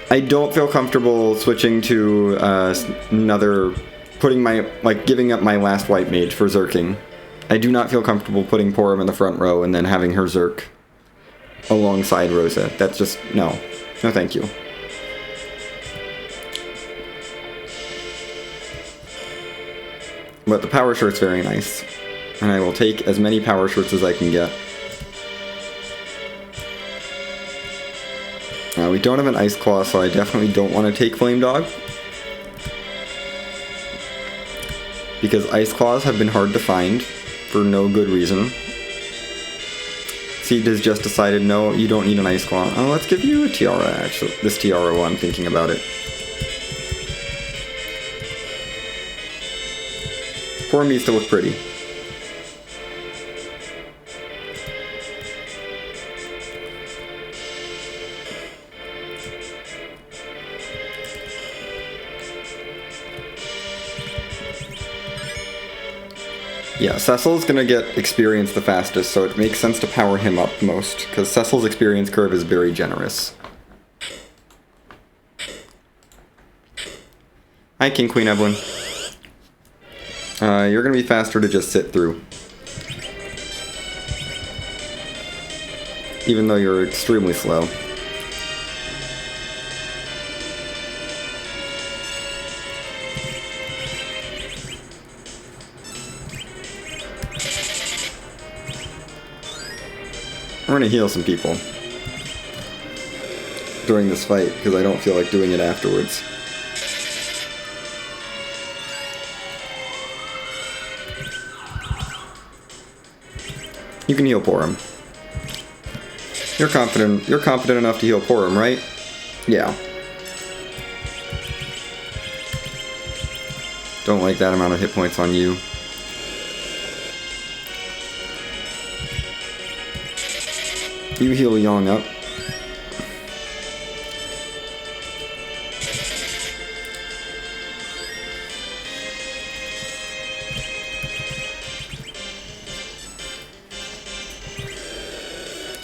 I don't feel comfortable switching to another... giving up my last white mage for Zerking. I do not feel comfortable putting Porum in the front row and then having her Zerk alongside Rosa. That's just, no. No thank you. But the power shirt's very nice. And I will take as many power shirts as I can get. We don't have an Ice Claw, so I definitely don't want to take Flame Dog. Because Ice Claws have been hard to find. for no good reason. Seed has just decided, no, you don't need an Ice Claw. Oh, let's give you a Tiara, actually. This Tiara while I'm thinking about it. Poor me to look pretty. Yeah, Cecil's gonna get experience the fastest, so it makes sense to power him up most, because Cecil's experience curve is very generous. Hi, King Queen Evelyn. You're gonna be faster to just sit through. Even though you're extremely slow. We're gonna heal some people during this fight, because I don't feel like doing it afterwards. You can heal Porum. You're confident enough to heal Porum, right? Yeah. Don't like that amount of hit points on you. You heal Yang up.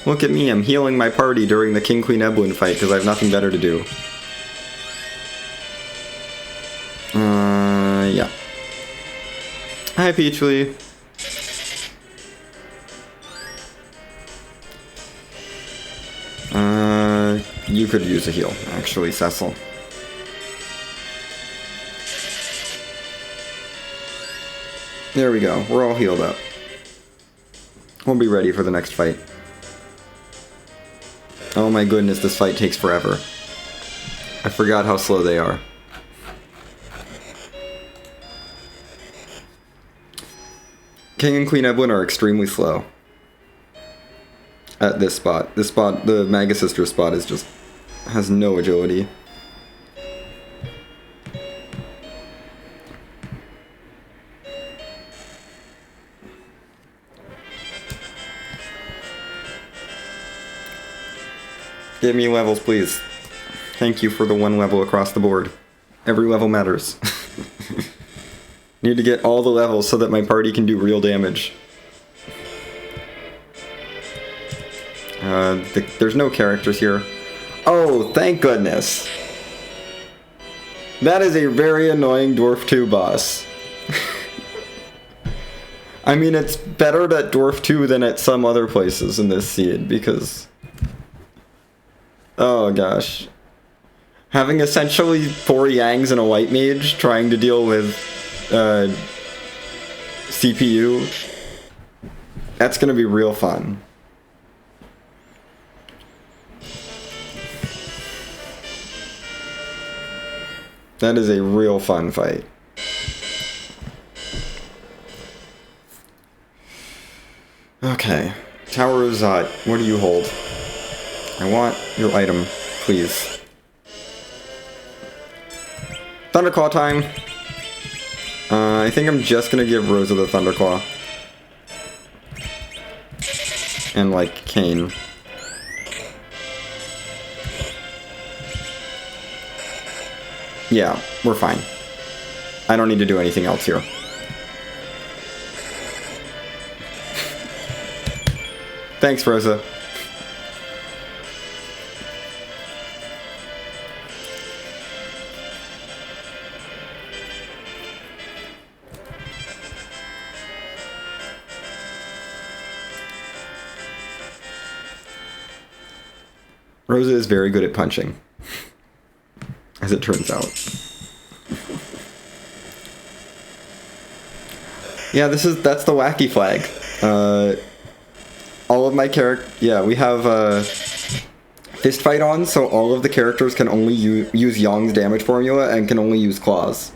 Look at me, I'm healing my party during the King Queen Eblin fight because I have nothing better to do. Yeah. Hi, Peachly. You could use a heal, actually, Cecil. There we go, we're all healed up. We'll be ready for the next fight. Oh my goodness, this fight takes forever. I forgot how slow they are. King and Queen Eblin are extremely slow. At this spot. This spot, the Magus Sister spot, is just... has no agility. Give me levels, please. Thank you for the one level across the board. Every level matters. Need to get all the levels so that my party can do real damage. There's no characters here. Oh, thank goodness. That is a very annoying Dwarf 2 boss. I mean, it's better at Dwarf 2 than at some other places in this seed, because... oh gosh. Having essentially 4 Yangs and a White Mage trying to deal with CPU, that's gonna be real fun. That is a real fun fight. Okay. Tower of Zot, what do you hold? I want your item, please. Thunderclaw time! I think I'm just gonna give Rosa the Thunderclaw. And, like, Kane. Yeah, we're fine. I don't need to do anything else here. Thanks, Rosa. Rosa is very good at punching. As it turns out. Yeah, that's the wacky flag. All of my yeah, we have fist fight on, so all of the characters can only use Yong's damage formula and can only use claws.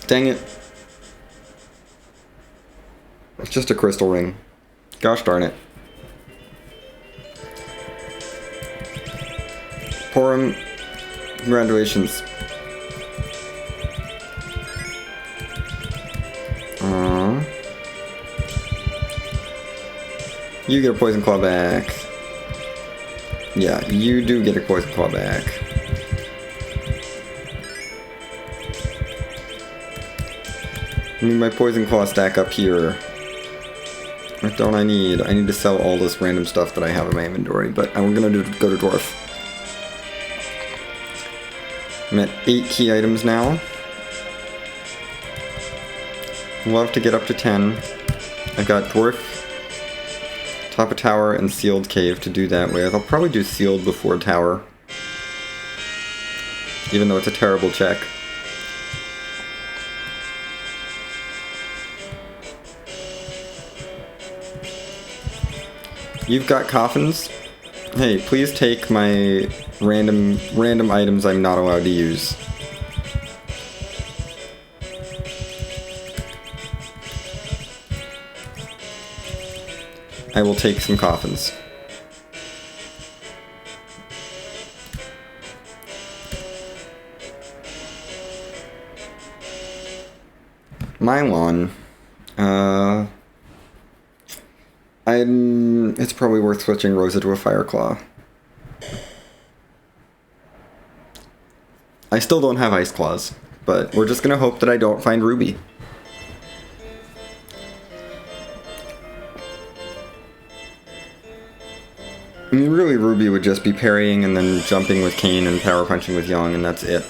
Dang it. It's just a crystal ring. Gosh darn it. Porum, congratulations. You get a poison claw back. Yeah, you do get a poison claw back. I need my poison claw stack up here. What don't I need? I need to sell all this random stuff that I have in my inventory, but I'm gonna go to Dwarf. I'm at 8 key items now. Love to get up to 10. I've got Dwarf, top of tower, and sealed cave to do that with. I'll probably do sealed before tower, even though it's a terrible check. You've got coffins? Hey, please take my random items I'm not allowed to use. I will take some coffins. My lawn. It's probably worth switching Rosa to a Fireclaw. I still don't have Ice Claws, but we're just gonna hope that I don't find Ruby. I mean, really, Ruby would just be parrying and then jumping with Kane and power punching with Young, and that's it.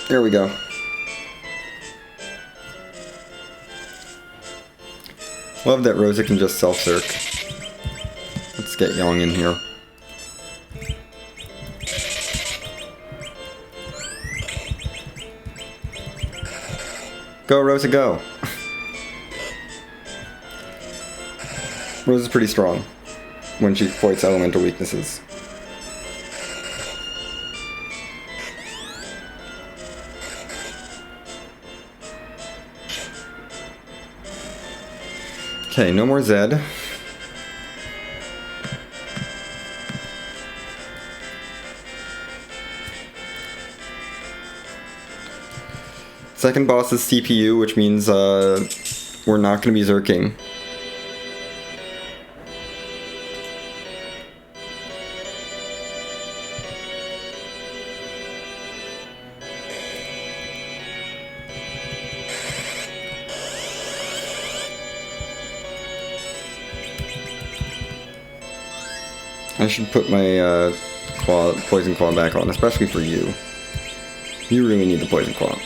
There we go. Love that Rosa can just self-circ. Let's get Young in here. Go, Rosa, go! Rosa's pretty strong when she exploits elemental weaknesses. Okay, no more Zed. Second boss is CPU, which means we're not going to be zerking. I should put my poison claw back on, especially for you. You really need the poison claw.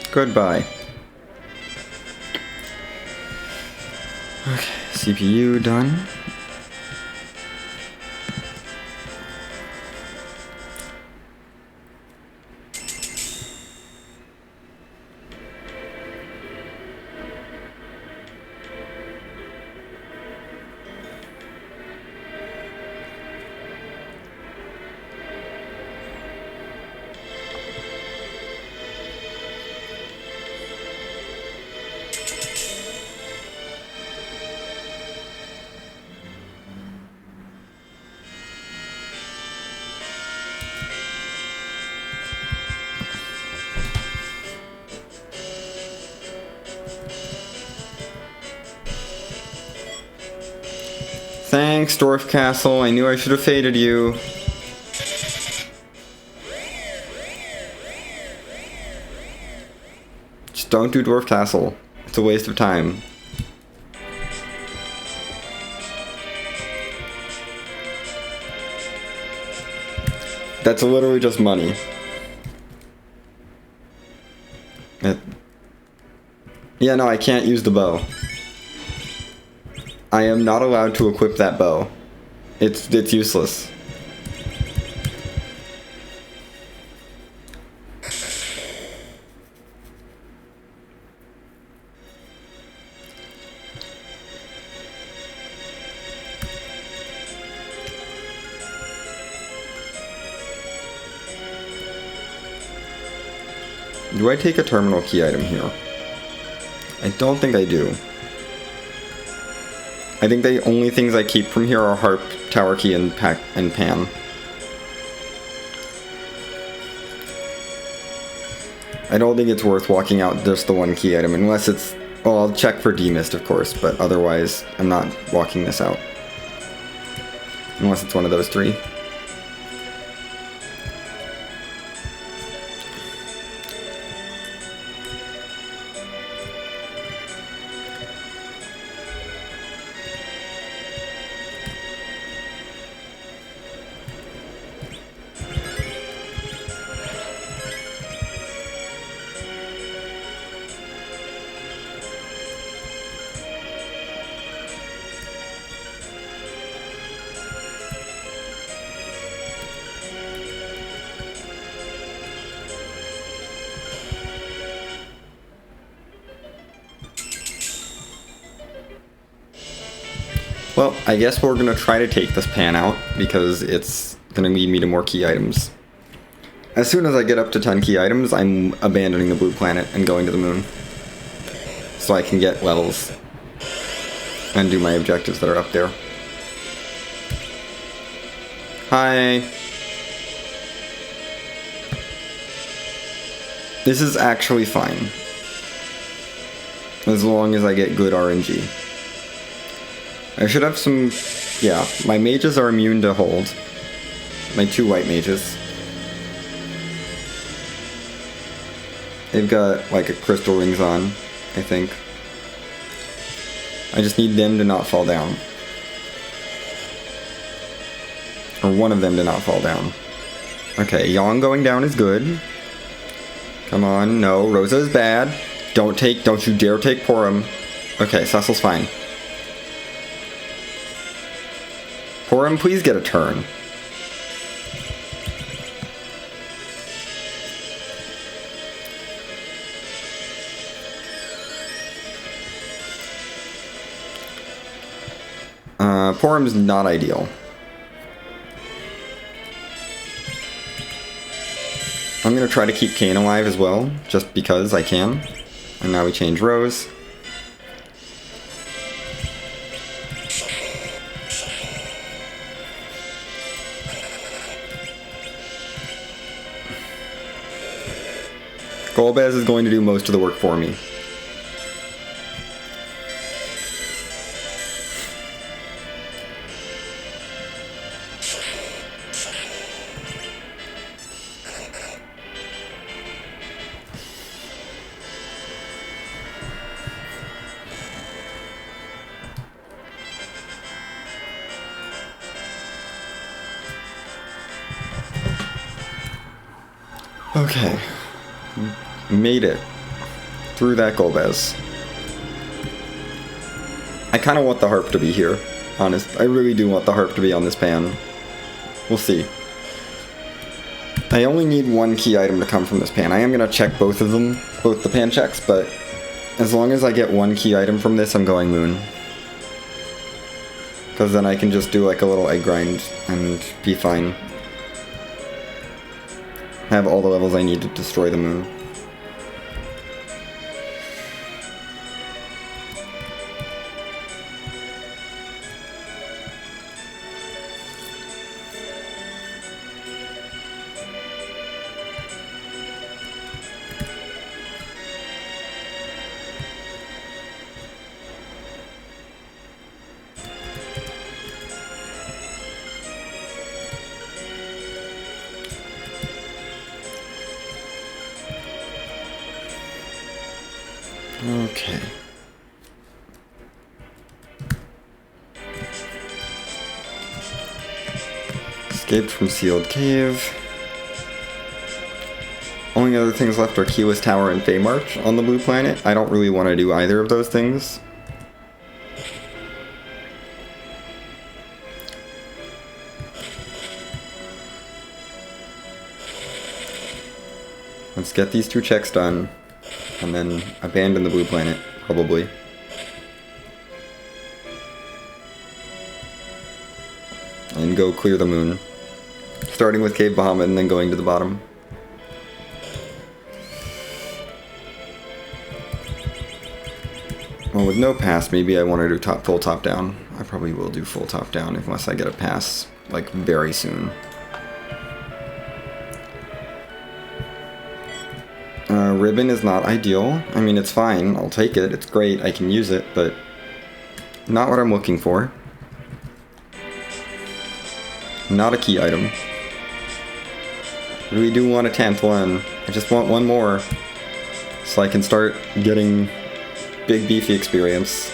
Goodbye. Okay, CPU done. Thanks, Dwarf Castle. I knew I should have faded you. Just don't do Dwarf Castle. It's a waste of time. That's literally just money. Yeah, no, I can't use the bow. I am not allowed to equip that bow. It's useless. Do I take a terminal key item here? I don't think I do. I think the only things I keep from here are Harp, Tower Key, and Pan. I don't think it's worth walking out just the one key item, unless it's... Well, I'll check for demist, of course, but otherwise, I'm not walking this out. Unless it's one of those three. Well, I guess we're gonna try to take this pan out, because it's gonna lead me to more key items. As soon as I get up to 10 key items, I'm abandoning the blue planet and going to the moon. So I can get levels. And do my objectives that are up there. Hi. This is actually fine. As long as I get good RNG. I should have some... Yeah, my mages are immune to hold. My 2 white mages. They've got, like, a crystal rings on, I think. I just need them to not fall down. Or one of them to not fall down. Okay, Yang going down is good. Come on, no, Rosa is bad. Don't you dare take Porum. Okay, Cecil's fine. Porum, please get a turn. Porum's not ideal. I'm gonna try to keep Kane alive as well, just because I can. And now we change Rose. Golbez is going to do most of the work for me. Okay. Made it through that Golbez. I kind of want the harp to be here, honest. I really do want the harp to be on this pan. We'll see. I only need 1 key item to come from this pan. I am going to check both of them, both the pan checks, but as long as I get 1 key item from this, I'm going moon. Because then I can just do like a little egg grind and be fine. Have all the levels I need to destroy the moon. Okay. Escaped from sealed cave. Only other things left are Keyless Tower and Fey March on the blue planet. I don't really want to do either of those things. Let's get these 2 checks done, and then abandon the blue planet, probably. And go clear the moon. Starting with Cave Bahamut and then going to the bottom. Well, with no pass, maybe I want to do full top down. I probably will do full top down unless I get a pass, like, very soon. Ribbon is not ideal. I mean, it's fine. I'll take it. It's great. I can use it, but not what I'm looking for. Not a key item. Really do want a 10th one. I just want one more so I can start getting big beefy experience.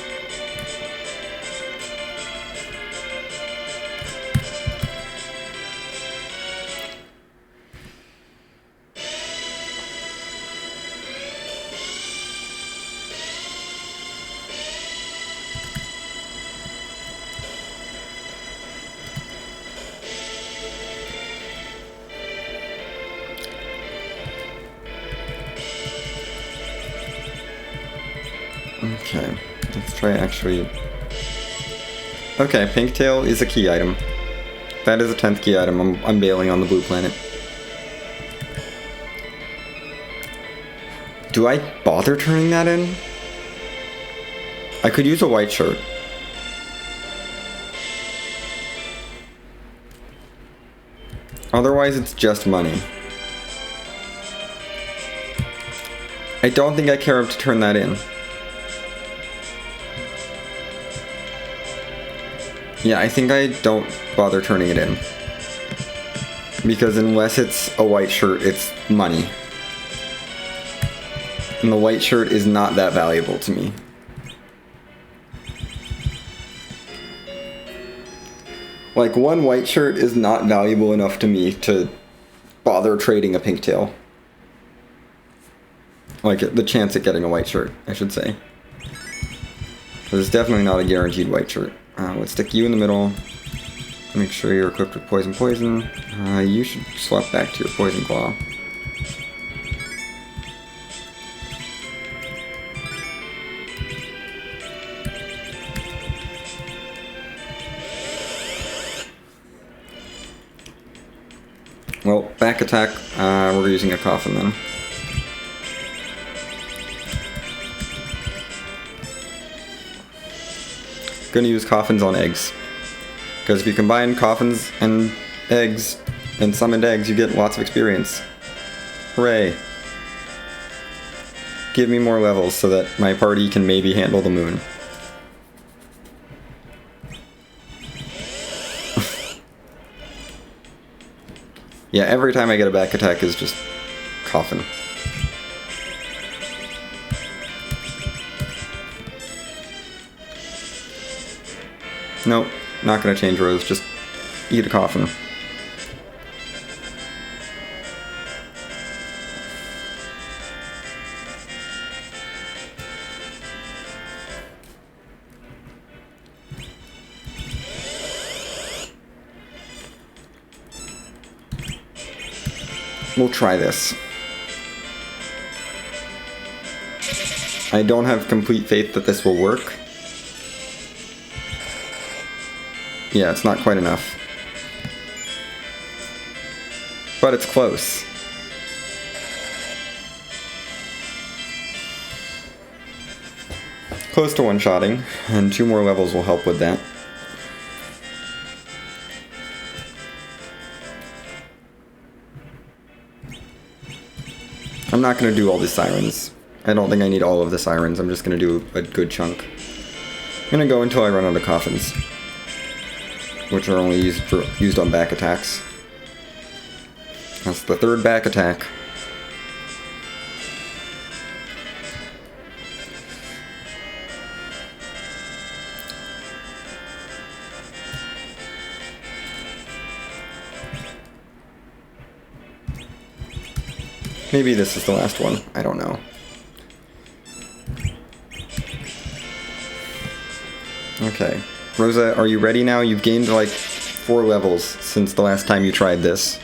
Okay, let's try actually... Okay, Pinktail is a key item. That is a 10th key item. I'm bailing on the blue planet. Do I bother turning that in? I could use a white shirt. Otherwise, it's just money. I don't think I care enough to turn that in. Yeah, I think I don't bother turning it in. Because unless it's a white shirt, it's money. And the white shirt is not that valuable to me. Like, one white shirt is not valuable enough to me to bother trading a Pinktail. Like, the chance at getting a white shirt, I should say. Because it's definitely not a guaranteed white shirt. Let's stick you in the middle. Make sure you're equipped with poison. You should swap back to your poison claw. Well, back attack, we're using a coffin then. Gonna use coffins on eggs. Because if you combine coffins and eggs and summoned eggs, you get lots of experience. Hooray. Give me more levels so that my party can maybe handle the moon. Yeah, every time I get a back attack is just coffin. Nope, not gonna change Rose, just eat a coffin. We'll try this. I don't have complete faith that this will work. Yeah, it's not quite enough. But it's close. Close to one-shotting, and 2 more levels will help with that. I'm not going to do all the sirens. I don't think I need all of the sirens, I'm just going to do a good chunk. I'm going to go until I run out of coffins, which are only used on back attacks. That's the 3rd back attack. Maybe this is the last one. I don't know. Okay. Rosa, are you ready now? You've gained like 4 levels since the last time you tried this.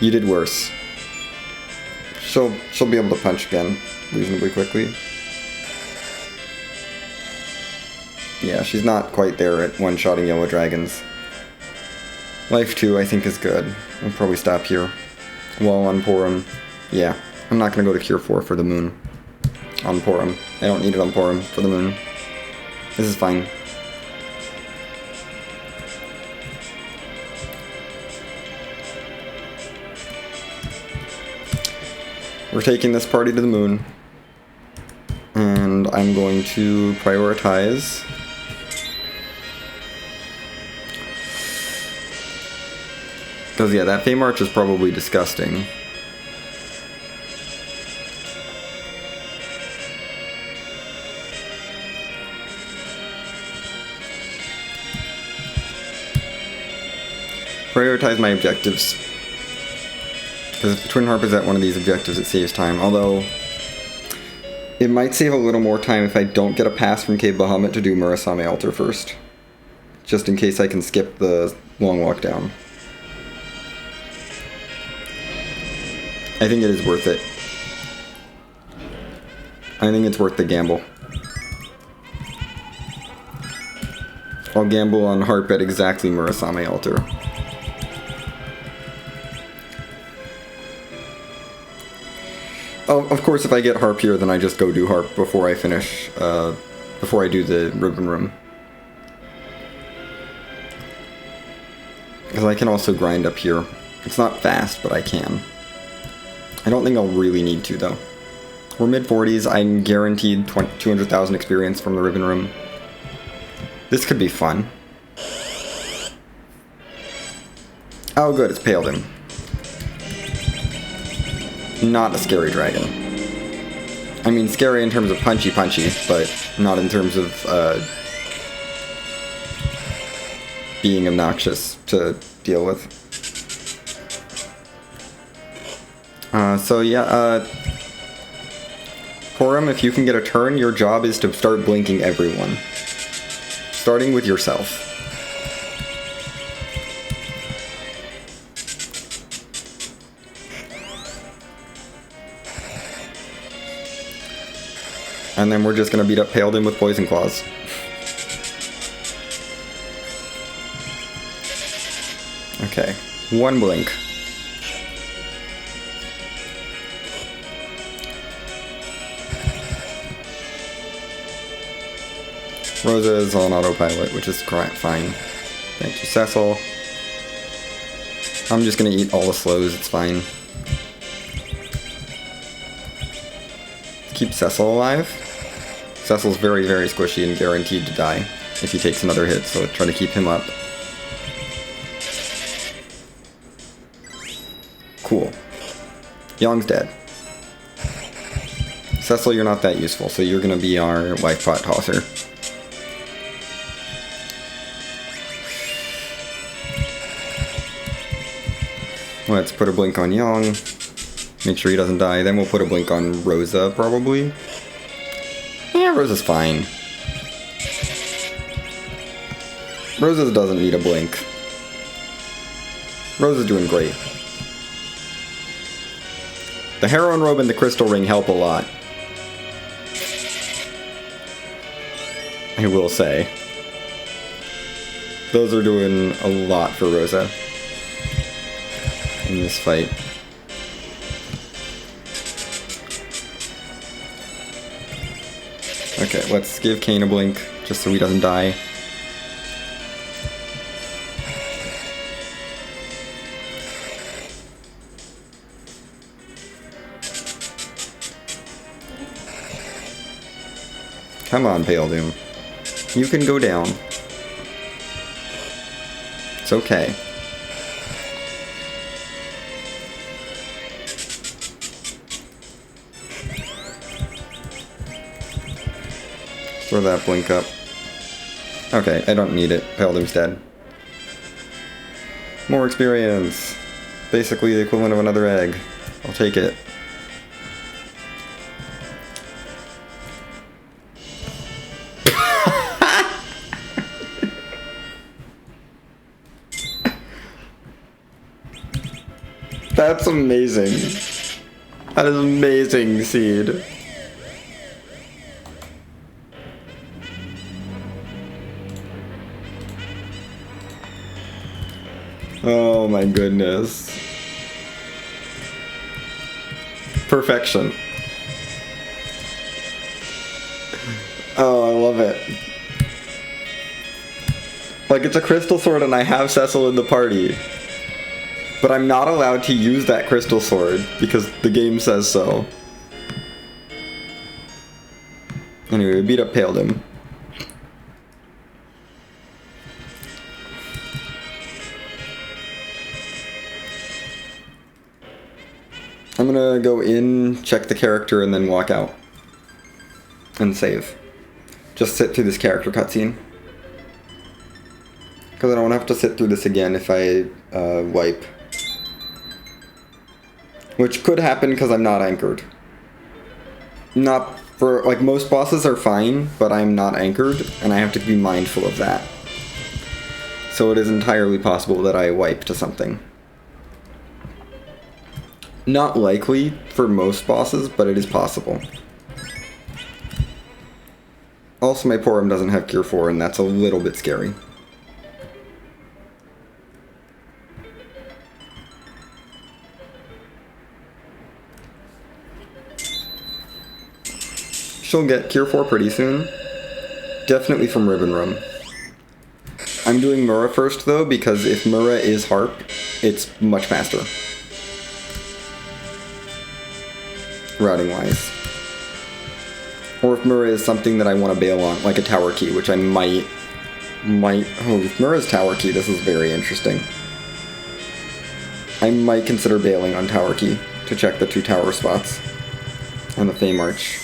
You did worse. She'll be able to punch again reasonably quickly. Yeah, she's not quite there at one-shotting yellow dragons. Life 2 I think is good. I'll probably stop here. Well, on Porum. Yeah, I'm not gonna go to Cure 4 for the moon. On Porum. I don't need it on Porum for the moon. This is fine. We're taking this party to the moon. And I'm going to prioritize... Because, yeah, that Fey March is probably disgusting. Prioritize my objectives. Because if the Twin Harp is at one of these objectives, it saves time. Although, it might save a little more time if I don't get a pass from Cave Bahamut to do Murasame Altar first. Just in case I can skip the long walk down. I think it is worth it. I think it's worth the gamble. I'll gamble on Harp at exactly Murasame Altar. Oh, of course, if I get Harp here, then I just go do Harp before I finish, before I do the Ribbon Room. Because I can also grind up here. It's not fast, but I can. I don't think I'll really need to, though. We're mid-40s, I'm guaranteed 200,000 experience from the Ribbon Room. This could be fun. Oh good, it's paled him. Not a scary dragon. I mean, scary in terms of punchy, but not in terms of being obnoxious to deal with. So yeah, Porum, if you can get a turn, your job is to start blinking everyone. Starting with yourself. And then we're just gonna beat up Paladin with Poison Claws. Okay, 1 blink. Rosa is on autopilot, which is fine. Thank you, Cecil. I'm just gonna eat all the slows, it's fine. Keep Cecil alive. Cecil's very, very squishy and guaranteed to die if he takes another hit, so try to keep him up. Cool. Yong's dead. Cecil, you're not that useful, so you're gonna be our life pot tosser. Let's put a blink on Yong. Make sure he doesn't die. Then we'll put a blink on Rosa, probably. Yeah, Rosa's fine. Rosa doesn't need a blink. Rosa's doing great. The Heroine Robe and the Crystal Ring help a lot. I will say. Those are doing a lot for Rosa in this fight. Okay, let's give Kane a blink, just so he doesn't die. Come on, Pale Doom. You can go down. It's okay. Throw that blink up. Okay, I don't need it. Pale Doom's dead. More experience. basically the equivalent of another egg. I'll take it. That's amazing. That is amazing, Seed. Oh my goodness. Perfection. Oh, I love it. Like, it's a crystal sword and I have Cecil in the party. But I'm not allowed to use that crystal sword because the game says so. Anyway, we beat up Paledum. I'm gonna go in, check the character, and then walk out. And save. Just sit through this character cutscene. Because I don't have to sit through this again if I wipe. Which could happen because I'm not anchored. Not for, like, most bosses are fine, but I'm not anchored, and I have to be mindful of that. So it is entirely possible that I wipe to something. Not likely for most bosses, but it is possible. Also, my Porum doesn't have Cure 4, and that's a little bit scary. She'll get Cure 4 pretty soon. Definitely from Ribbon Room. I'm doing Mura first, though, because if Mura is Harp, it's much faster. Routing-wise. Or if Mura is something that I want to bail on, like a tower key, which I might... Oh, if Mura's tower key, this is very interesting. I might consider bailing on tower key to check the 2 tower spots. On the Fame Arch.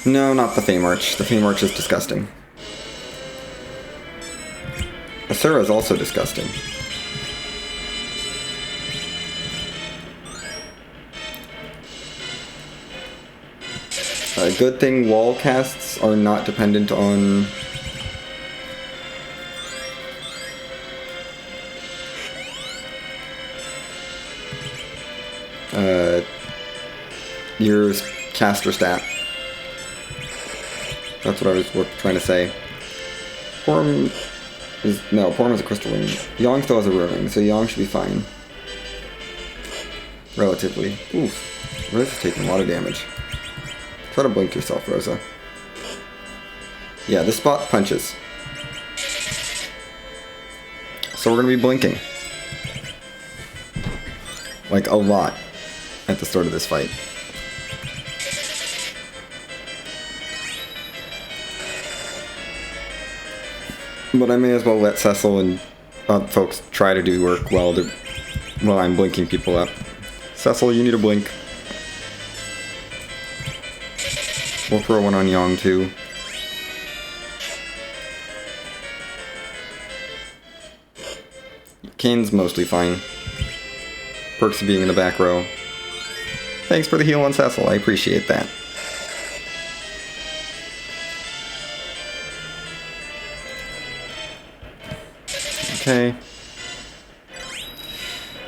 No, not the Fame Arch. The Fame Arch is disgusting. Asura is also disgusting. Good thing wall casts are not dependent on... your caster stat. That's what I was trying to say. Porum is... No, Porum is a crystal ring. Yong still has a ruin, so Yong should be fine. Relatively. Oof. Rosa's taking a lot of damage. Try to blink yourself, Rosa. Yeah, this spot punches. So we're gonna be blinking. Like, a lot at the start of this fight. But I may as well let Cecil and folks try to do work while I'm blinking people up. Cecil, you need to blink. We'll throw one on Yong too. Kane's mostly fine. Perks of being in the back row. Thanks for the heal on Cecil, I appreciate that. Okay.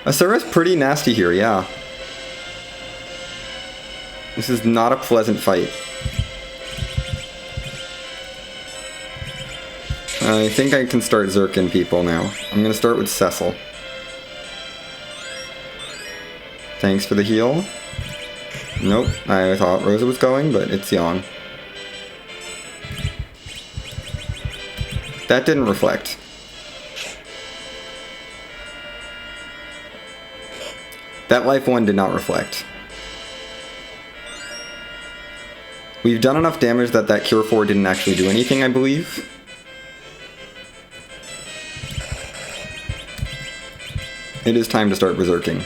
Asura's pretty nasty here, yeah. This is not a pleasant fight. I think I can start zerking people now. I'm gonna start with Cecil. Thanks for the heal. Nope, I thought Rosa was going, but it's Yong. That didn't reflect. That life 1 did not reflect. We've done enough damage that that Cure 4 didn't actually do anything, I believe. It is time to start berserking.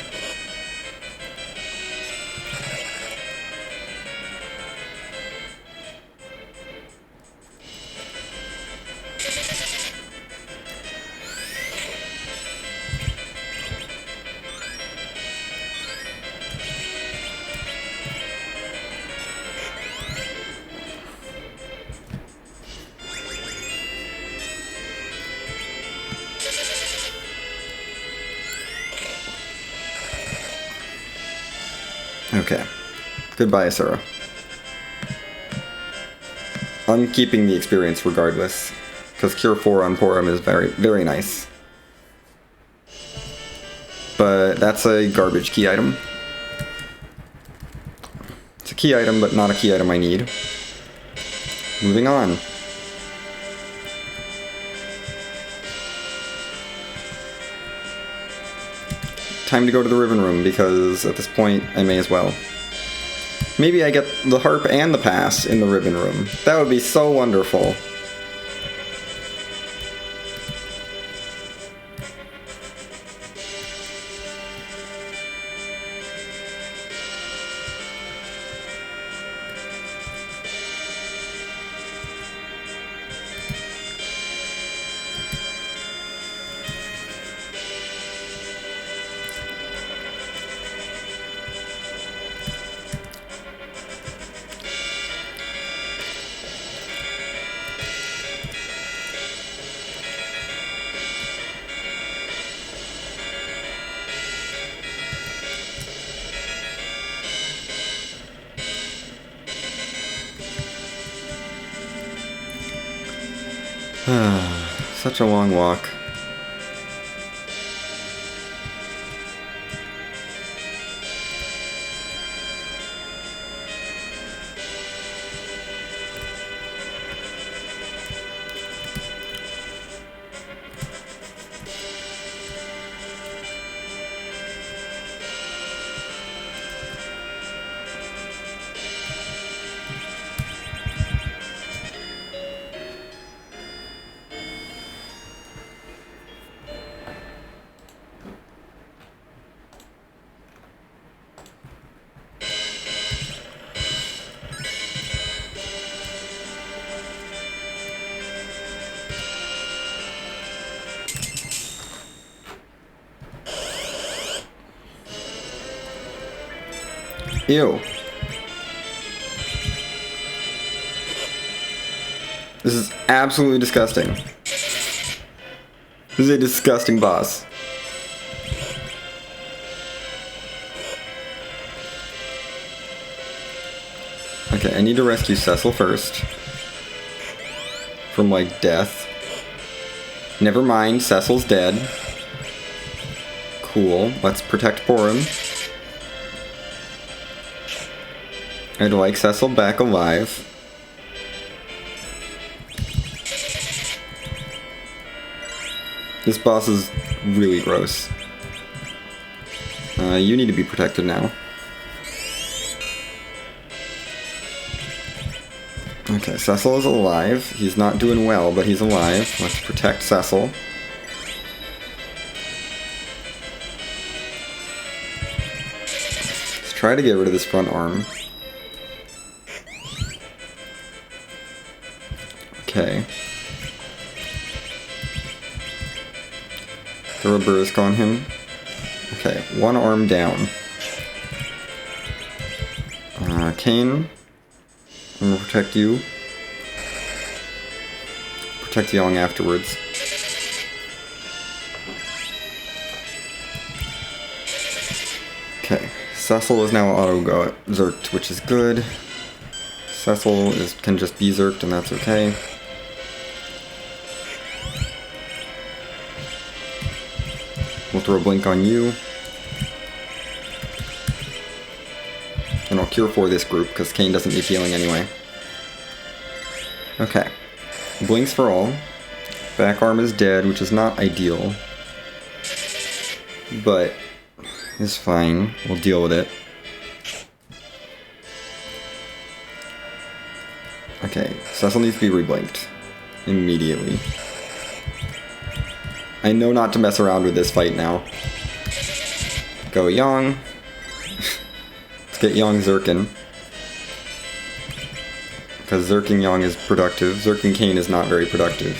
Okay. Goodbye, Asura. I'm keeping the experience regardless, because Cure 4 on Porum is very, very nice. But that's a garbage key item. It's a key item, but not a key item I need. Moving on. Time to go to the Riven Room, because at this point, I may as well. Maybe I get the harp and the pass in the Riven Room. That would be so wonderful. Such a long walk. Ew. This is absolutely disgusting. This is a disgusting boss. Okay, I need to rescue Cecil first. From, like, death. Never mind, Cecil's dead. Cool, let's protect Porum. I'd like Cecil back alive. This boss is really gross. You need to be protected now. Okay, Cecil is alive. He's not doing well, but he's alive. Let's protect Cecil. Let's try to get rid of this front arm. Okay. Throw a Bursk on him. Okay, one arm down. Kane, I'm gonna protect you. Protect Young afterwards. Okay, Cecil is now auto-zerked, which is good. Cecil can just be zerked, and that's okay. We'll throw a blink on you. And I'll cure for this group, because Kane doesn't need healing anyway. Okay. Blinks for all. Back arm is dead, which is not ideal. But it's fine. We'll deal with it. Okay, Cecil needs to be reblinked. Immediately. I know not to mess around with this fight now. Go Yang. Let's get Yang Zerkin. Because Zerking Yang is productive. Zerking Kane is not very productive.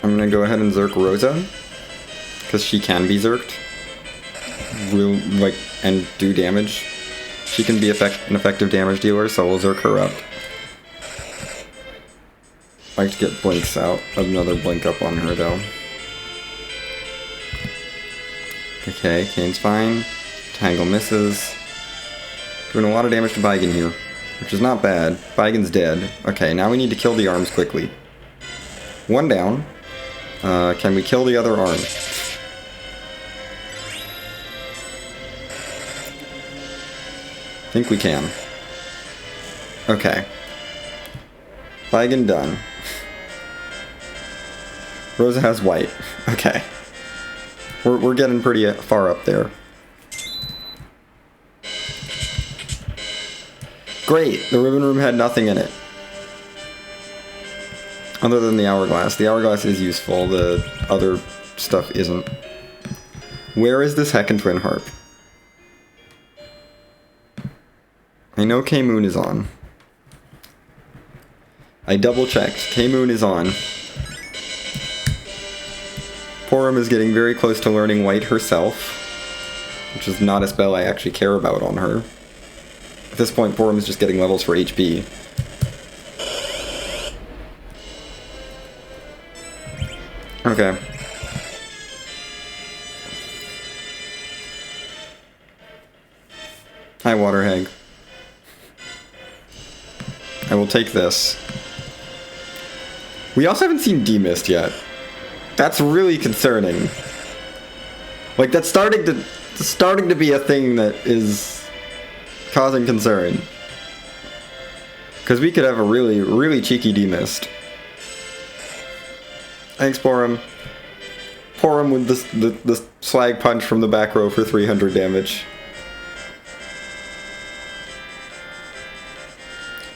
I'm gonna go ahead and Zerk Rosa. Because she can be Zerked. And do damage. She can be an effective damage dealer, so we'll Zerk her up. like to get blinks out. Another blink up on her, though. Okay, Kane's fine. Tangle misses. Doing a lot of damage to Baigen here, which is not bad. Baigen's dead. Okay, now we need to kill the arms quickly. One down. Can we kill the other arm? Think we can. Okay. Baigen done. Rosa has white. Okay. We're getting pretty far up there. Great! The ribbon room had nothing in it. Other than the hourglass. The hourglass is useful, the other stuff isn't. Where is this Heckin' Twin Harp? I know K-Moon is on. I double checked. K-Moon is on. Porum is getting very close to learning white herself, which is not a spell I actually care about on her. At this point, Porum is just getting levels for HP. Okay. Hi, Water Hag. I will take this. We also haven't seen D-Mist yet. That's really concerning. Like, that's starting to be a thing that is causing concern. Because we could have a really, really cheeky D-Mist. Thanks, Porum. Porum with the slag punch from the back row for 300 damage.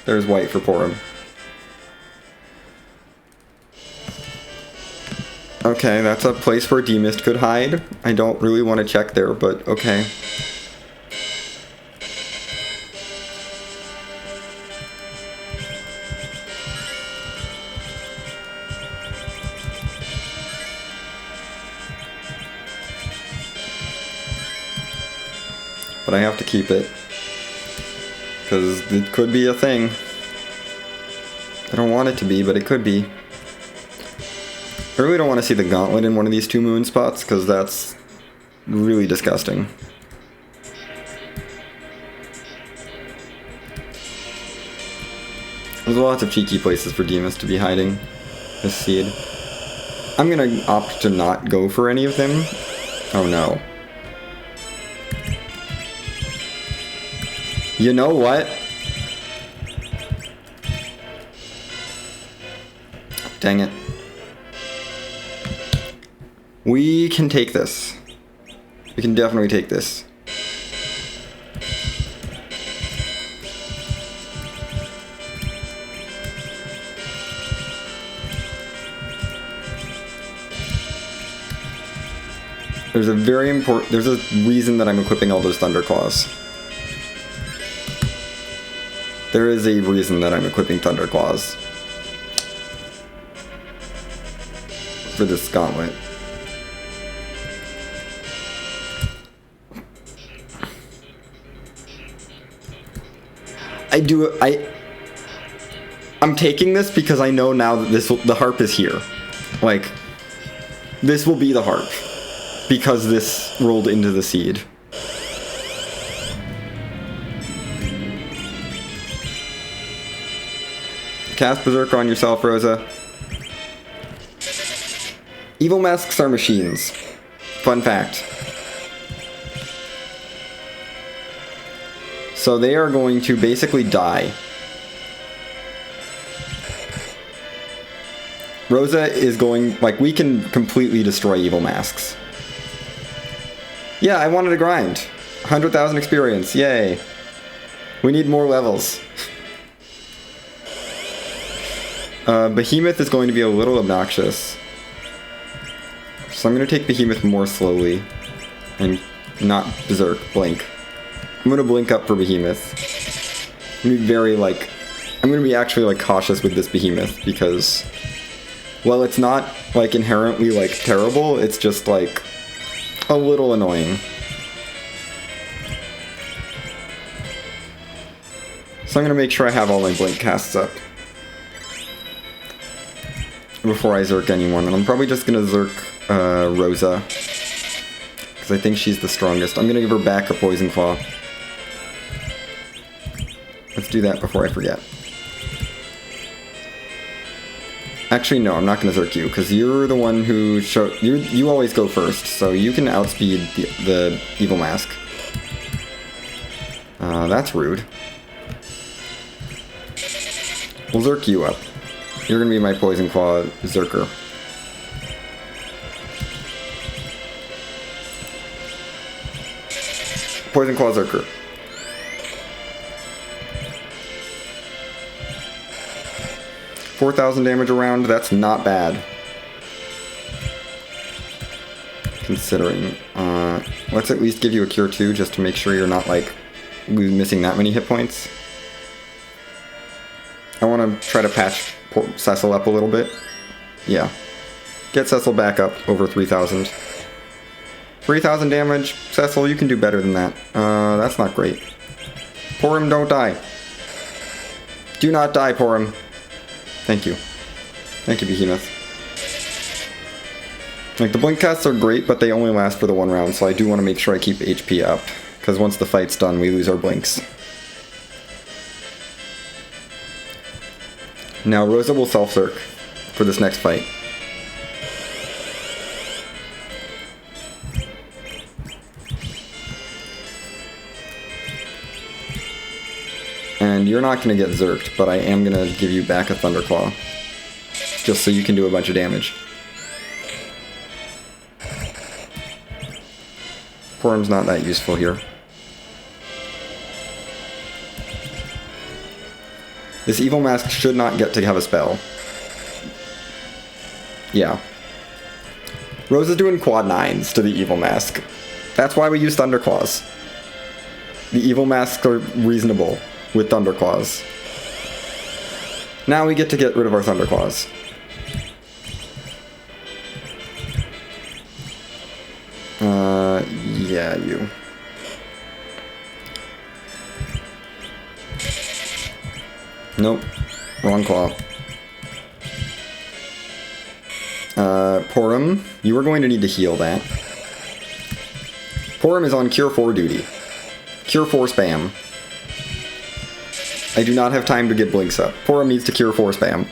There's white for Porum. Okay, that's a place where D-Mist could hide. I don't really want to check there, but okay. But I have to keep it. Because it could be a thing. I don't want it to be, but it could be. I really don't want to see the gauntlet in one of these two moon spots, because that's really disgusting. There's lots of cheeky places for Demas to be hiding this seed. I'm gonna opt to not go for any of them. Oh no. You know what? Dang it. We can take this. We can definitely take this. There's a reason that I'm equipping all those Thunderclaws. There is a reason that I'm equipping Thunderclaws for this gauntlet. I'm taking this because I know now that the harp is here. Like, this will be the harp because this rolled into the seed. Cast Berserker on yourself, Rosa. Evil masks are machines. Fun fact. So they are going to basically die. Rosa is going, like, we can completely destroy evil masks. Yeah, I wanted to grind. 100,000 experience, yay. We need more levels. Behemoth is going to be a little obnoxious. So I'm going to take Behemoth more slowly. And not Berserk, blink. I'm going to blink up for Behemoth. I'm going to be very, like... I'm going to be actually, like, cautious with this Behemoth, because... Well, it's not, like, inherently, like, terrible, it's just, like, a little annoying. So I'm going to make sure I have all my blink casts up. before I Zerk anyone, and I'm probably just gonna Zerk Rosa. Because I think she's the strongest. I'm gonna give her back a Poison Claw. Let's do that before I forget. Actually, no, I'm not gonna Zerk you, because you're the one who you always go first, so you can outspeed the Evil Mask. That's rude. We'll Zerk you up. You're gonna be my Poison Claw Zerker. Poison Claw Zerker. $4,000 damage around, that's not bad. Considering. Let's at least give you a Cure 2 just to make sure you're not, like, missing that many hit points. I want to try to patch Cecil up a little bit. Yeah. Get Cecil back up over 3,000. 3,000 damage. Cecil, you can do better than that. That's not great. Porum, don't die. Do not die, Porum. Thank you. Thank you, Behemoth. Like, the blink casts are great, but they only last for the 1 round, so I do want to make sure I keep HP up. Because once the fight's done, we lose our blinks. Now, Rosa will self-Zerk for this next fight. And you're not going to get Zerked, but I am going to give you back a Thunderclaw. Just so you can do a bunch of damage. Porum's not that useful here. This Evil Mask should not get to have a spell. Yeah. Rosa's doing quad 9s to the Evil Mask. That's why we use Thunderclaws. The Evil Masks are reasonable with Thunderclaws. Now we get to get rid of our Thunderclaws. Yeah, you. Nope. Wrong claw. Porum, you are going to need to heal that. Porum is on Cure 4 duty. Cure 4 spam. I do not have time to get blinks up. Porum needs to Cure 4 spam.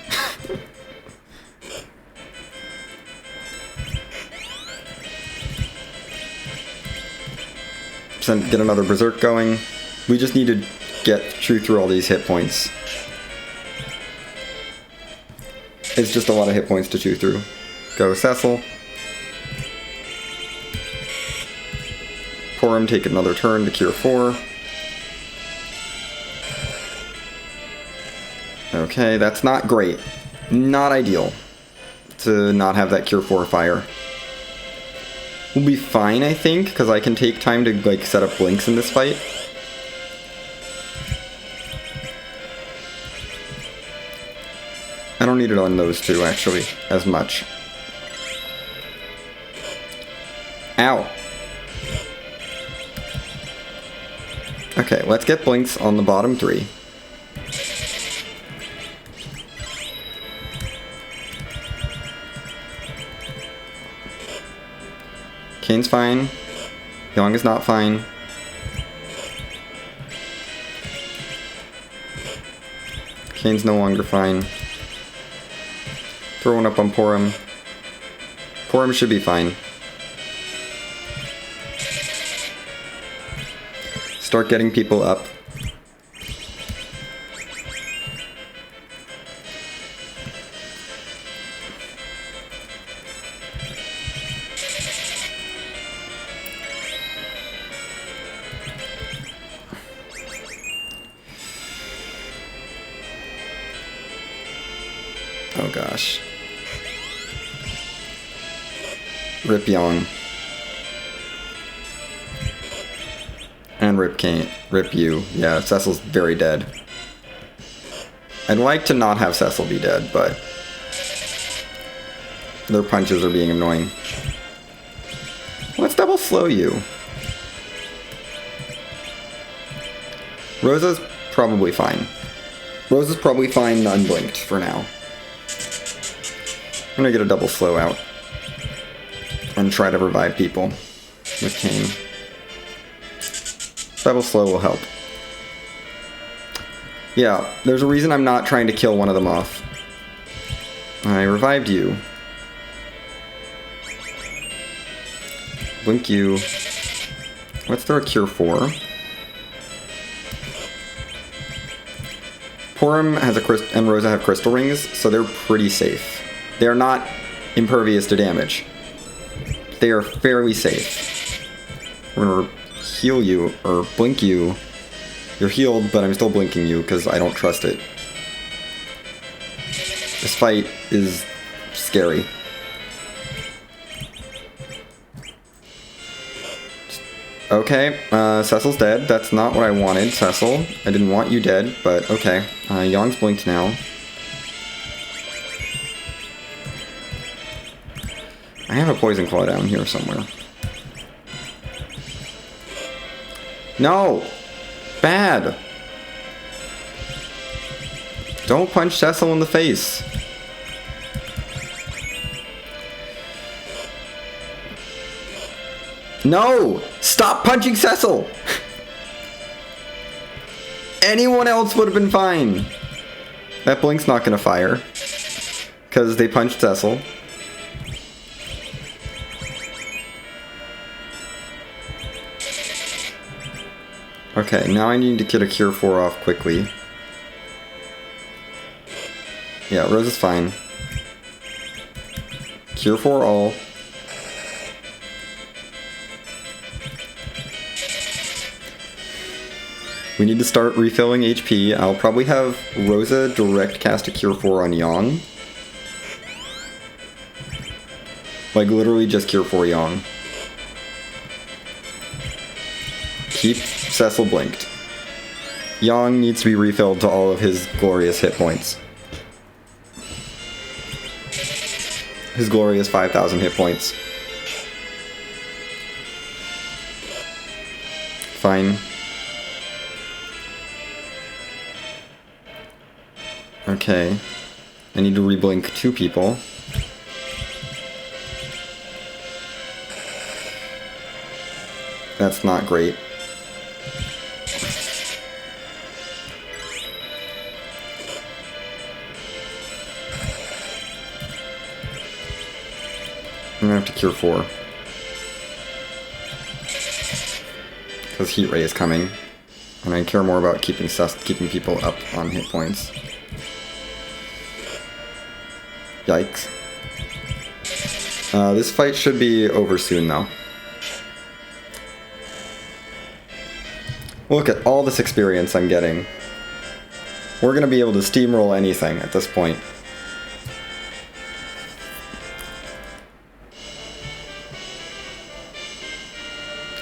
Get another Berserk going. We just need to chew through all these hit points. It's just a lot of hit points to chew through. Go Cecil. Porum, take another turn to Cure 4. Okay, that's not great. Not ideal to not have that Cure 4 fire. We'll be fine, I think, because I can take time to like set up blinks in this fight. I don't need it on those two, actually, as much. Ow. Okay, let's get blinks on the bottom 3. Kane's fine. Young is not fine. Kane's no longer fine. Throw one up on Porum. Porum should be fine. Start getting people up. Oh gosh. Rip Young. And Rip Kane. Rip you. Yeah, Cecil's very dead. I'd like to not have Cecil be dead, but their punches are being annoying. Let's double slow you. Rosa's probably fine. Rosa's probably fine unblinked for now. gonna get a double slow out. And try to revive people with Cane. Double slow will help. Yeah, there's a reason I'm not trying to kill one of them off. I revived you. Blink you. Let's throw a Cure 4. Porum has a and Rosa have crystal rings, so they're pretty safe. They're not impervious to damage. They are fairly safe. We're gonna heal you, or blink you. You're healed, but I'm still blinking you because I don't trust it. This fight is scary. Okay, Cecil's dead. That's not what I wanted, Cecil. I didn't want you dead, but okay. Yong's blinked now. I have a Poison Claw down here somewhere. No! Bad! Don't punch Cecil in the face. No! Stop punching Cecil! Anyone else would have been fine. That blink's not gonna fire. Because they punched Cecil. Okay, now I need to get a Cure 4 off quickly. Yeah, Rose is fine. Cure 4 all. We need to start refilling HP. I'll probably have Rosa direct cast a Cure 4 on Yang. Like, literally just Cure 4 Yang. Keep Cecil blinked. Yang needs to be refilled to all of his glorious hit points. His glorious 5,000 hit points. Fine. Okay. I need to reblink 2 people. That's not great. I'm gonna have to Cure 4. Because Heat Ray is coming. And I care more about keeping people up on hit points. Yikes. This fight should be over soon though. Look at all this experience I'm getting. We're gonna be able to steamroll anything at this point.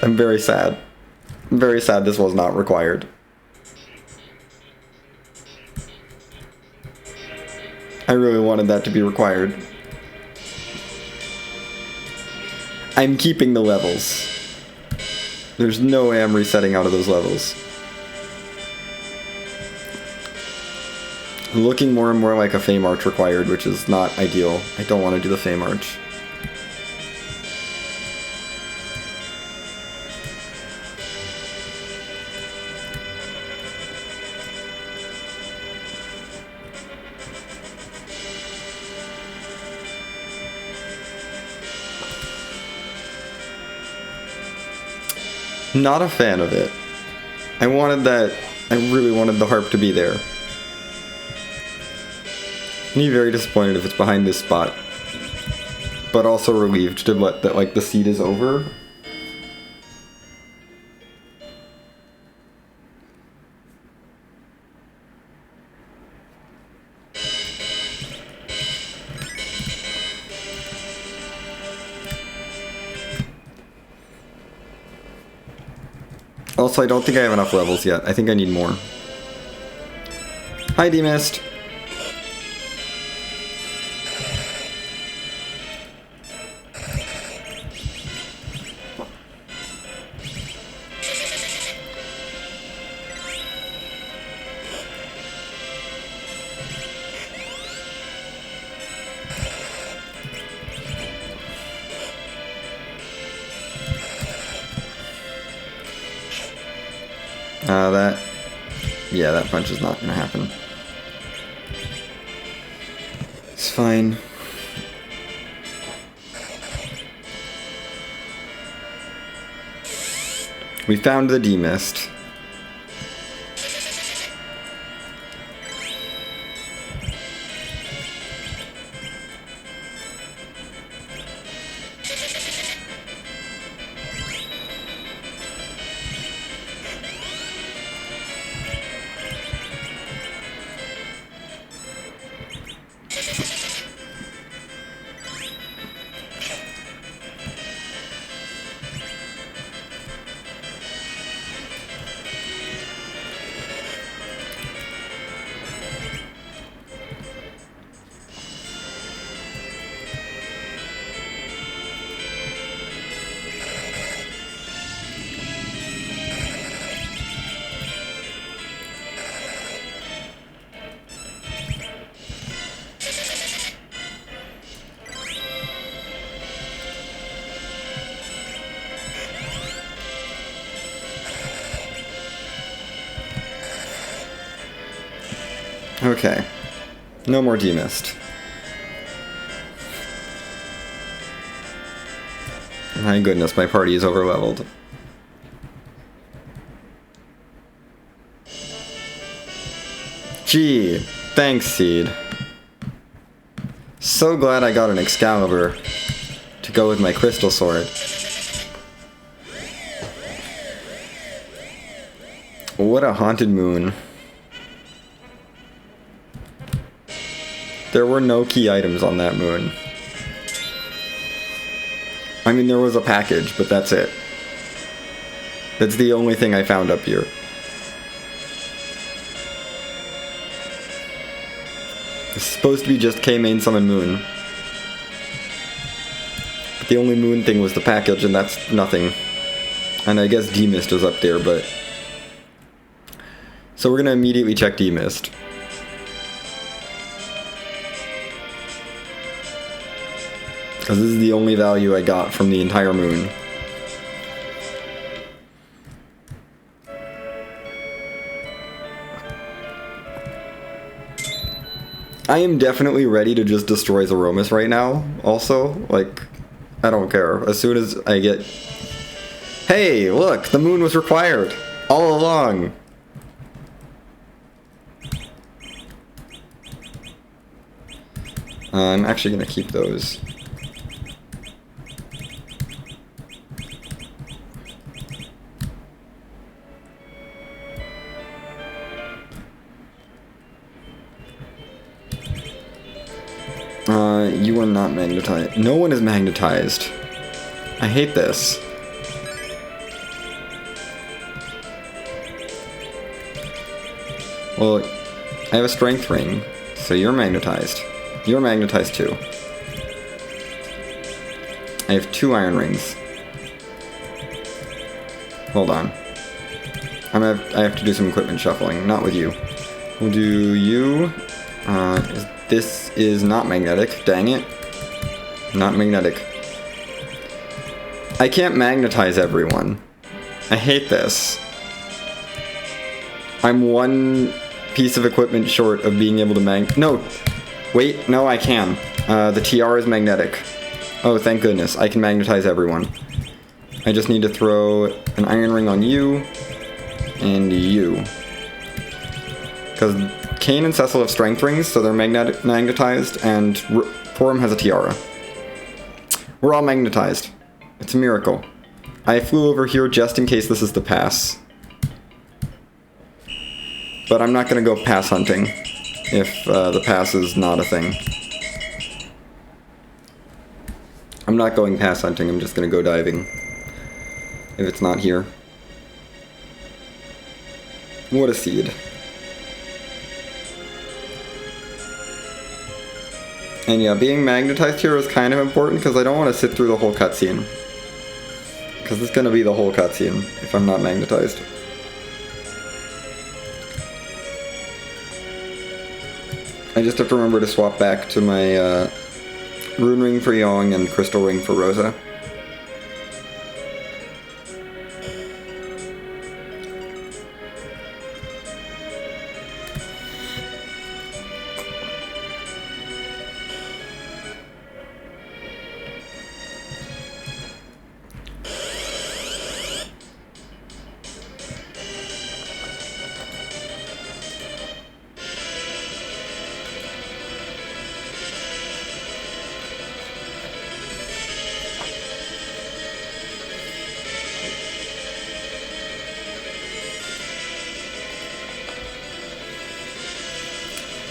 I'm very sad. I'm very sad this was not required. I really wanted that to be required. I'm keeping the levels. There's no way I'm resetting out of those levels. I'm looking more and more like a Fame Arch required, which is not ideal. I don't want to do the Fame Arch. Not a fan of it. I wanted that. I really wanted the harp to be there. I'd be very disappointed if it's behind this spot. But also relieved to let that, like, the seed is over. Also, I don't think I have enough levels yet. I think I need more. Hi, D-Mist. Yeah, that punch is not gonna happen. It's fine. We found the demist. Okay. No more demist. My goodness, my party is overleveled. Gee, thanks, Seed. So glad I got an Excalibur to go with my crystal sword. What a haunted moon. There were no key items on that moon. I mean, there was a package, but that's it. That's the only thing I found up here. It's supposed to be just K main summon moon. But the only moon thing was the package, and that's nothing. And I guess Demist is up there, but... So we're gonna immediately check Demist. Because this is the only value I got from the entire moon. I am definitely ready to just destroy Zeromus right now, also. Like, I don't care. As soon as I get... Hey, look! The moon was required! All along! I'm actually gonna keep those. You are not magnetized. No one is magnetized. I hate this. Well, I have a strength ring, so you're magnetized. You're magnetized too. I have 2 iron rings. Hold on. I have to do some equipment shuffling, not with you. We'll do you. This is not magnetic. Dang it. Not magnetic. I can't magnetize everyone. I hate this. I'm 1 piece of equipment short of being able to No! Wait, no, I can. The TR is magnetic. Oh, thank goodness. I can magnetize everyone. I just need to throw an iron ring on you and you. Because Kane and Cecil have strength rings, so they're magnetized, and Porum has a tiara. We're all magnetized. It's a miracle. I flew over here just in case this is the pass. But I'm not going to go pass hunting if the pass is not a thing. I'm not going pass hunting, I'm just going to go diving. If it's not here. What a seed. And yeah, being magnetized here is kind of important because I don't want to sit through the whole cutscene. Because it's going to be the whole cutscene if I'm not magnetized. I just have to remember to swap back to my rune ring for Yong and crystal ring for Rosa.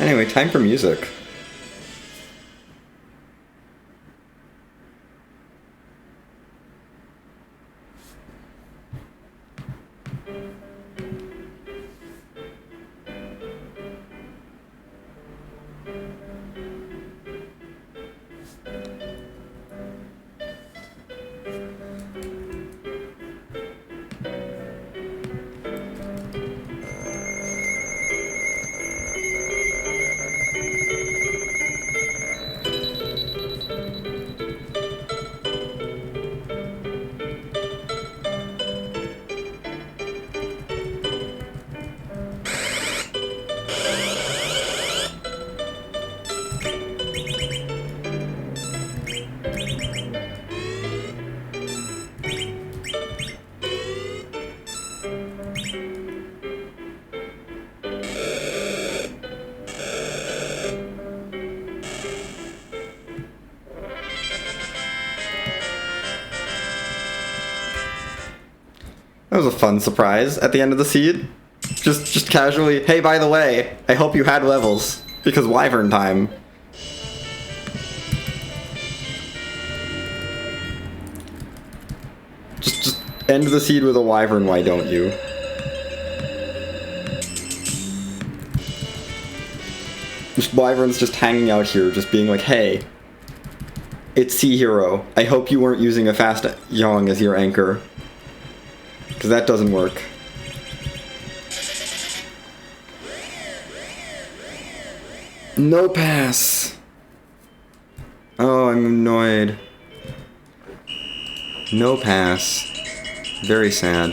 Anyway, time for music. That was a fun surprise at the end of the seed. Just casually, hey, by the way, I hope you had levels, because Wyvern time. Just end the seed with a Wyvern, why don't you? Just Wyvern's just hanging out here, just being like, hey, it's Sea Hero. I hope you weren't using a fast Yong as your anchor. Because that doesn't work. No pass! Oh, I'm annoyed. No pass. Very sad.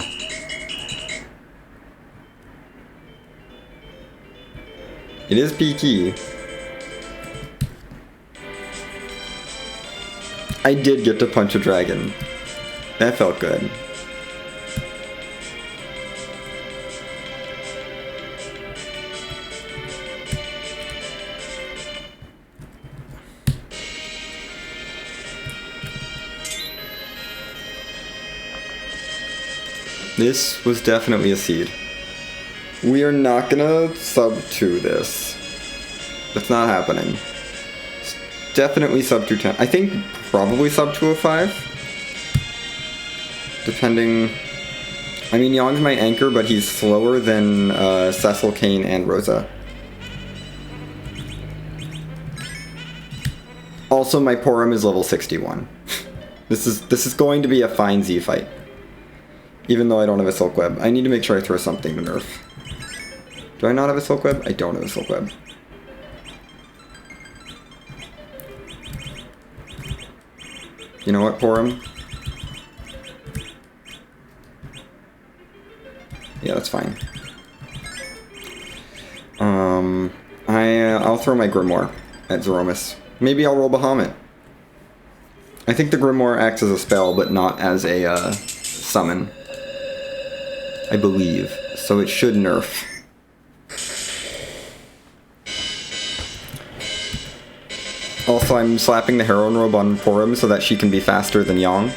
It is PK. I did get to punch a dragon. That felt good. This was definitely a seed. We are not gonna sub to this. That's not happening. It's definitely sub 210. I think probably sub 205. Depending... I mean, Yong's my anchor, but he's slower than Cecil, Kane, and Rosa. Also, my Porum is level 61. This is going to be a fine Z fight. Even though I don't have a Silk Web. I need to make sure I throw something to nerf. Do I not have a Silk Web? I don't have a Silk Web. You know what, Porum? Yeah, that's fine. I'll throw my Grimoire at Zeromus. Maybe I'll roll Bahamut. I think the Grimoire acts as a spell, but not as a summon. I believe. So it should nerf. Also, I'm slapping the Heroine Robe on Porum so that she can be faster than Yong.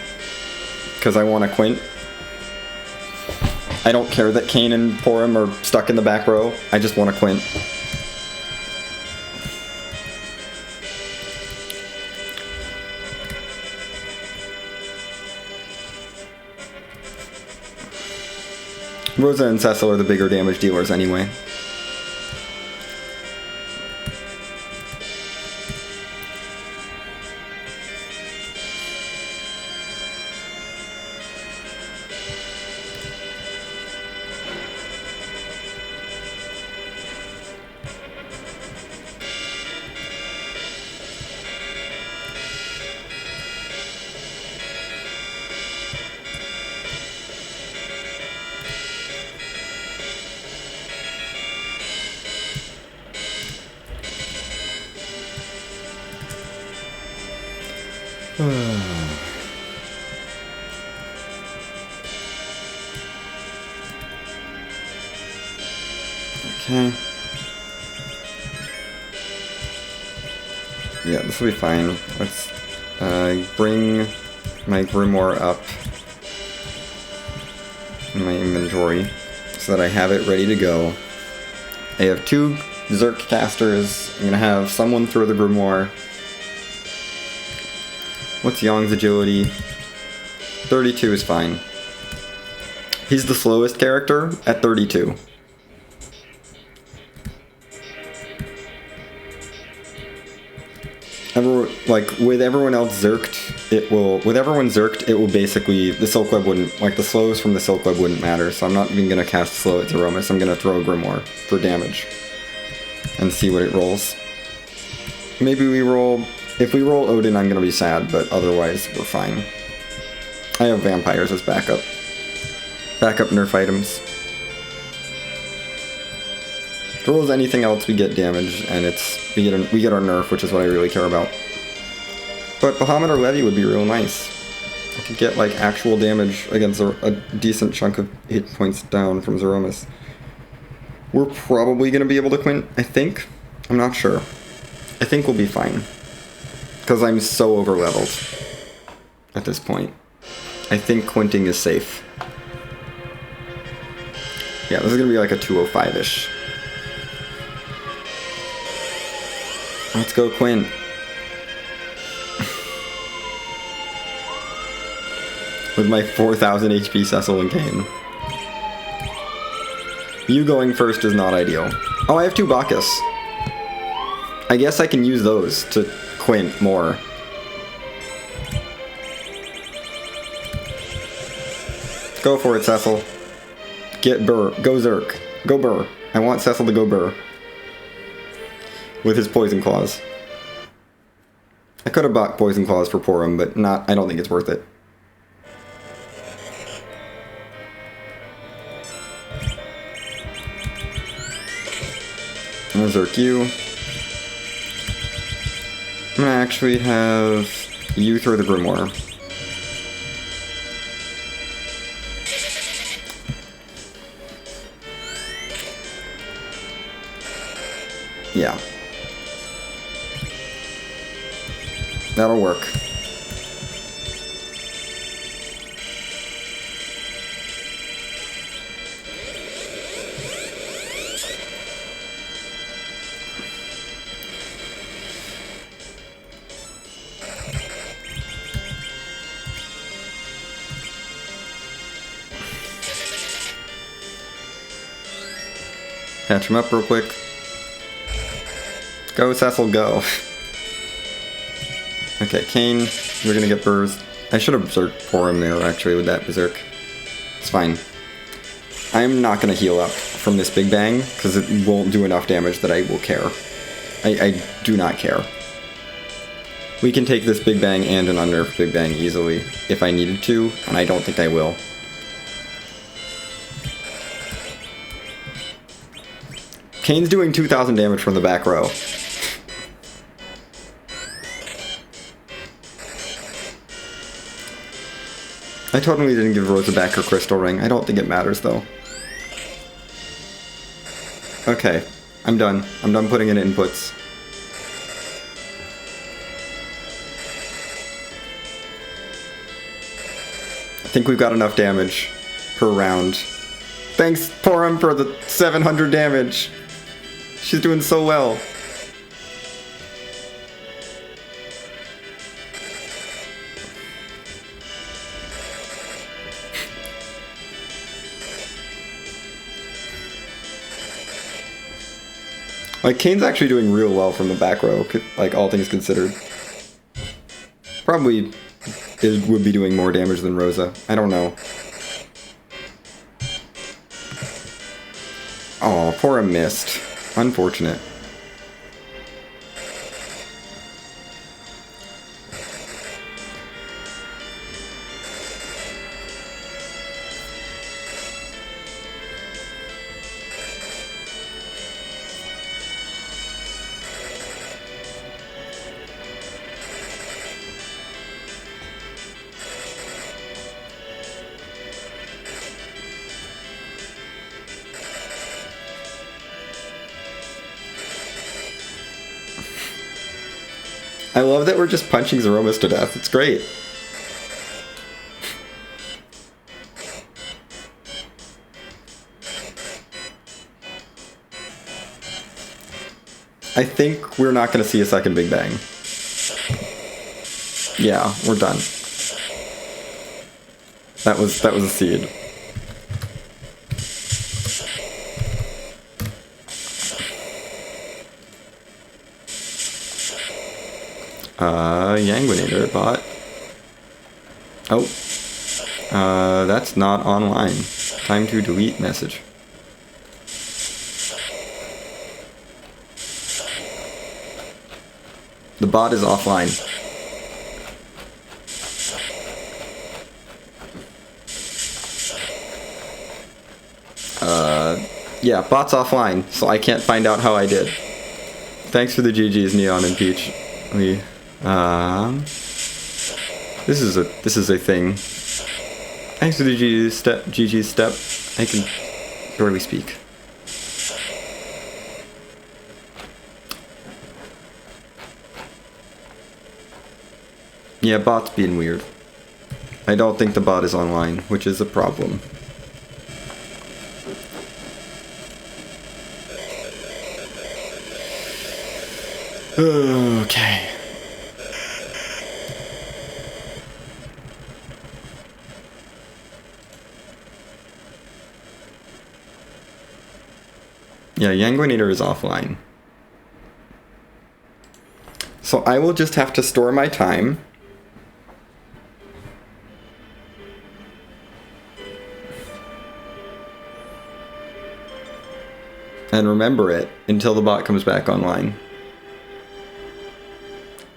Because I want a Quint. I don't care that Kane and Porum are stuck in the back row. I just want a Quint. Rosa and Cecil are the bigger damage dealers anyway. Okay. Yeah, this will be fine. Let's bring my Grimoire up in my inventory so that I have it ready to go. I have two Zerk casters. I'm gonna have someone throw the Grimoire. What's Yong's agility? 32 is fine. He's the slowest character at 32. With everyone else zerked, it will basically, the Silk Web wouldn't, like the slows from the Silk Web wouldn't matter, so I'm not even gonna cast slow at Zeromus, I'm gonna throw a Grimoire for damage. And see what it rolls. Maybe if we roll Odin I'm gonna be sad, but otherwise we're fine. I have vampires as backup. Backup nerf items. If it rolls anything else, we get damage, and we get our nerf, which is what I really care about. But Bahamut or Levy would be real nice. I could get like actual damage against a decent chunk of hit points down from Zeromus. We're probably gonna be able to Quint, I think. I'm not sure. I think we'll be fine. Because I'm so over-leveled at this point. I think quinting is safe. Yeah, this is gonna be like a 205-ish. Let's go Quint. With my 4,000 HP Cecil and Kane. You going first is not ideal. Oh, I have 2 Bacchus. I guess I can use those to Quint more. Go for it, Cecil. Get Burr. Go Zerk. Go Burr. I want Cecil to go Burr. With his Poison Claws. I could have bought Poison Claws for Porum, but I don't think it's worth it. I'm gonna Zerk you. I'm gonna actually have you throw the Grimoire. Yeah. That'll work. Patch him up real quick. Go, Cecil, go. Okay, Kane, we're gonna get Burrs. I should have Berserked Porum there, actually, with that Berserk. It's fine. I'm not gonna heal up from this Big Bang, because it won't do enough damage that I will care. I do not care. We can take this Big Bang and an unnerfed Big Bang easily, if I needed to, and I don't think I will. Kane's doing 2,000 damage from the back row. I totally didn't give Rosa back her crystal ring. I don't think it matters, though. Okay, I'm done. I'm done putting in inputs. I think we've got enough damage per round. Thanks, Porum, for the 700 damage. She's doing so well. Like, Kane's actually doing real well from the back row, like, all things considered. Probably would be doing more damage than Rosa. I don't know. Oh, Porum missed. Unfortunate. I love that we're just punching Zeromus to death. It's great. I think we're not going to see a second Big Bang. Yeah, we're done. That was a seed. Yanguinator bot. Oh. That's not online. Time to delete message. The bot is offline. Yeah, bot's offline, so I can't find out how I did. Thanks for the GG's, Neon and Peach. This is a thing. Thanks for the GG's step. I can barely speak. Yeah, bot's being weird. I don't think the bot is online, which is a problem. Okay. Yeah, Yanguinator is offline. So I will just have to store my time. And remember it until the bot comes back online.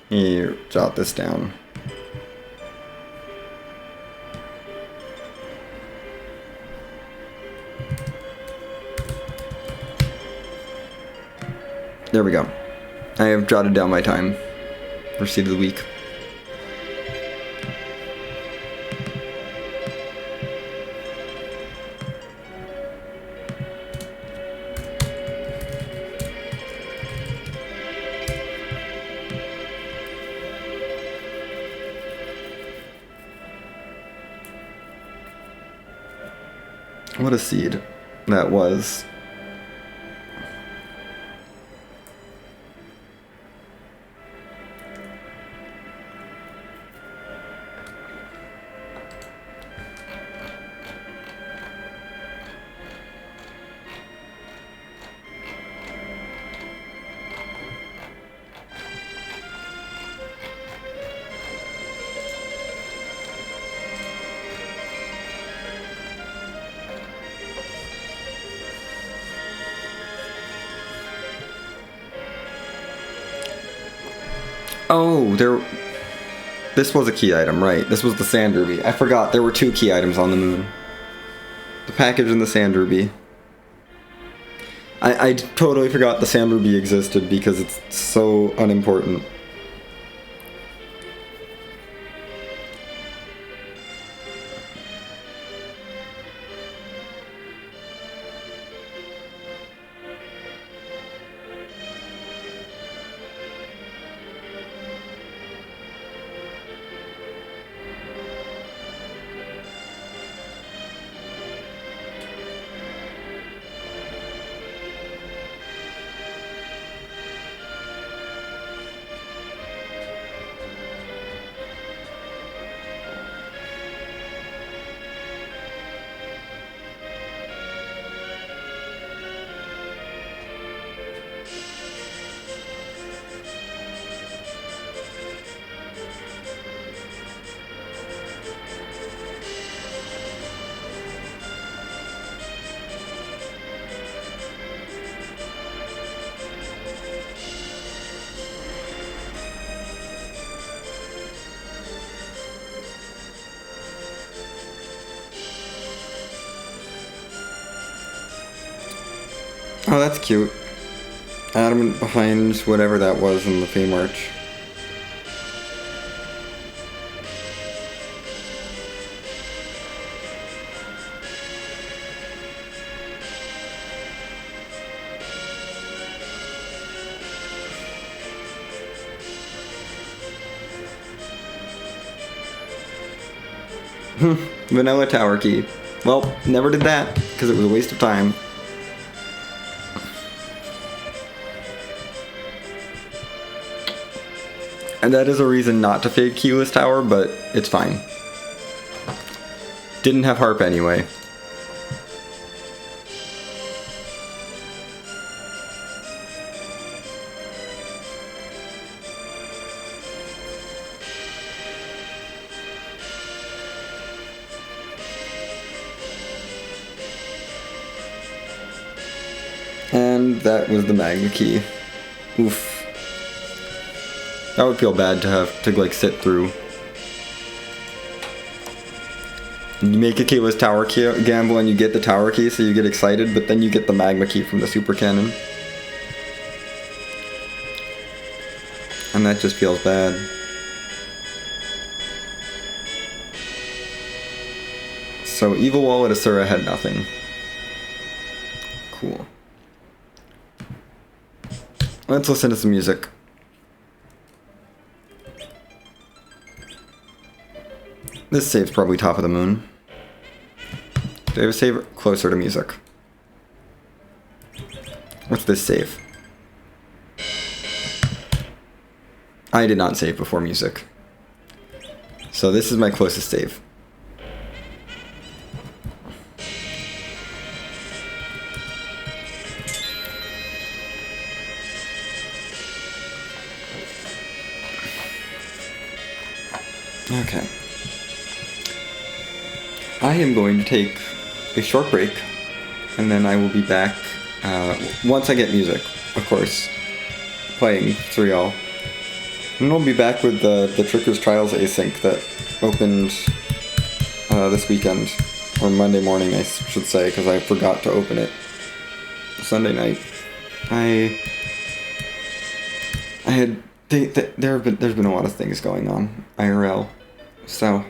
Here, jot this down. There we go. I have jotted down my time for seed of the week. What a seed that was. Oh, this was a key item, right? This was the Sand Ruby. I forgot, there were 2 key items on the moon. The package and the Sand Ruby. I totally forgot the Sand Ruby existed because it's so unimportant. Oh, that's cute. Adamant behind whatever that was in the Fey March. Vanilla Tower Key. Well, never did that, because it was a waste of time. And that is a reason not to fade Keyless Tower, but it's fine. Didn't have Harp anyway. And that was the Magma Key. Oof. That would feel bad to have to like sit through. You make a Keyless Tower gamble and you get the Tower Key, so you get excited, but then you get the Magma Key from the Super Cannon. And that just feels bad. So Evil Wallet Asura had nothing. Cool. Let's listen to some music. This save's probably Top of the Moon. Do I have a save closer to music? What's this save? I did not save before music. So this is my closest save. Okay. I am going to take a short break, and then I will be back once I get music, of course, playing for y'all. And we'll be back with the Trickers Trials async that opened this weekend, or Monday morning, I should say, because I forgot to open it Sunday night. There's been a lot of things going on IRL, so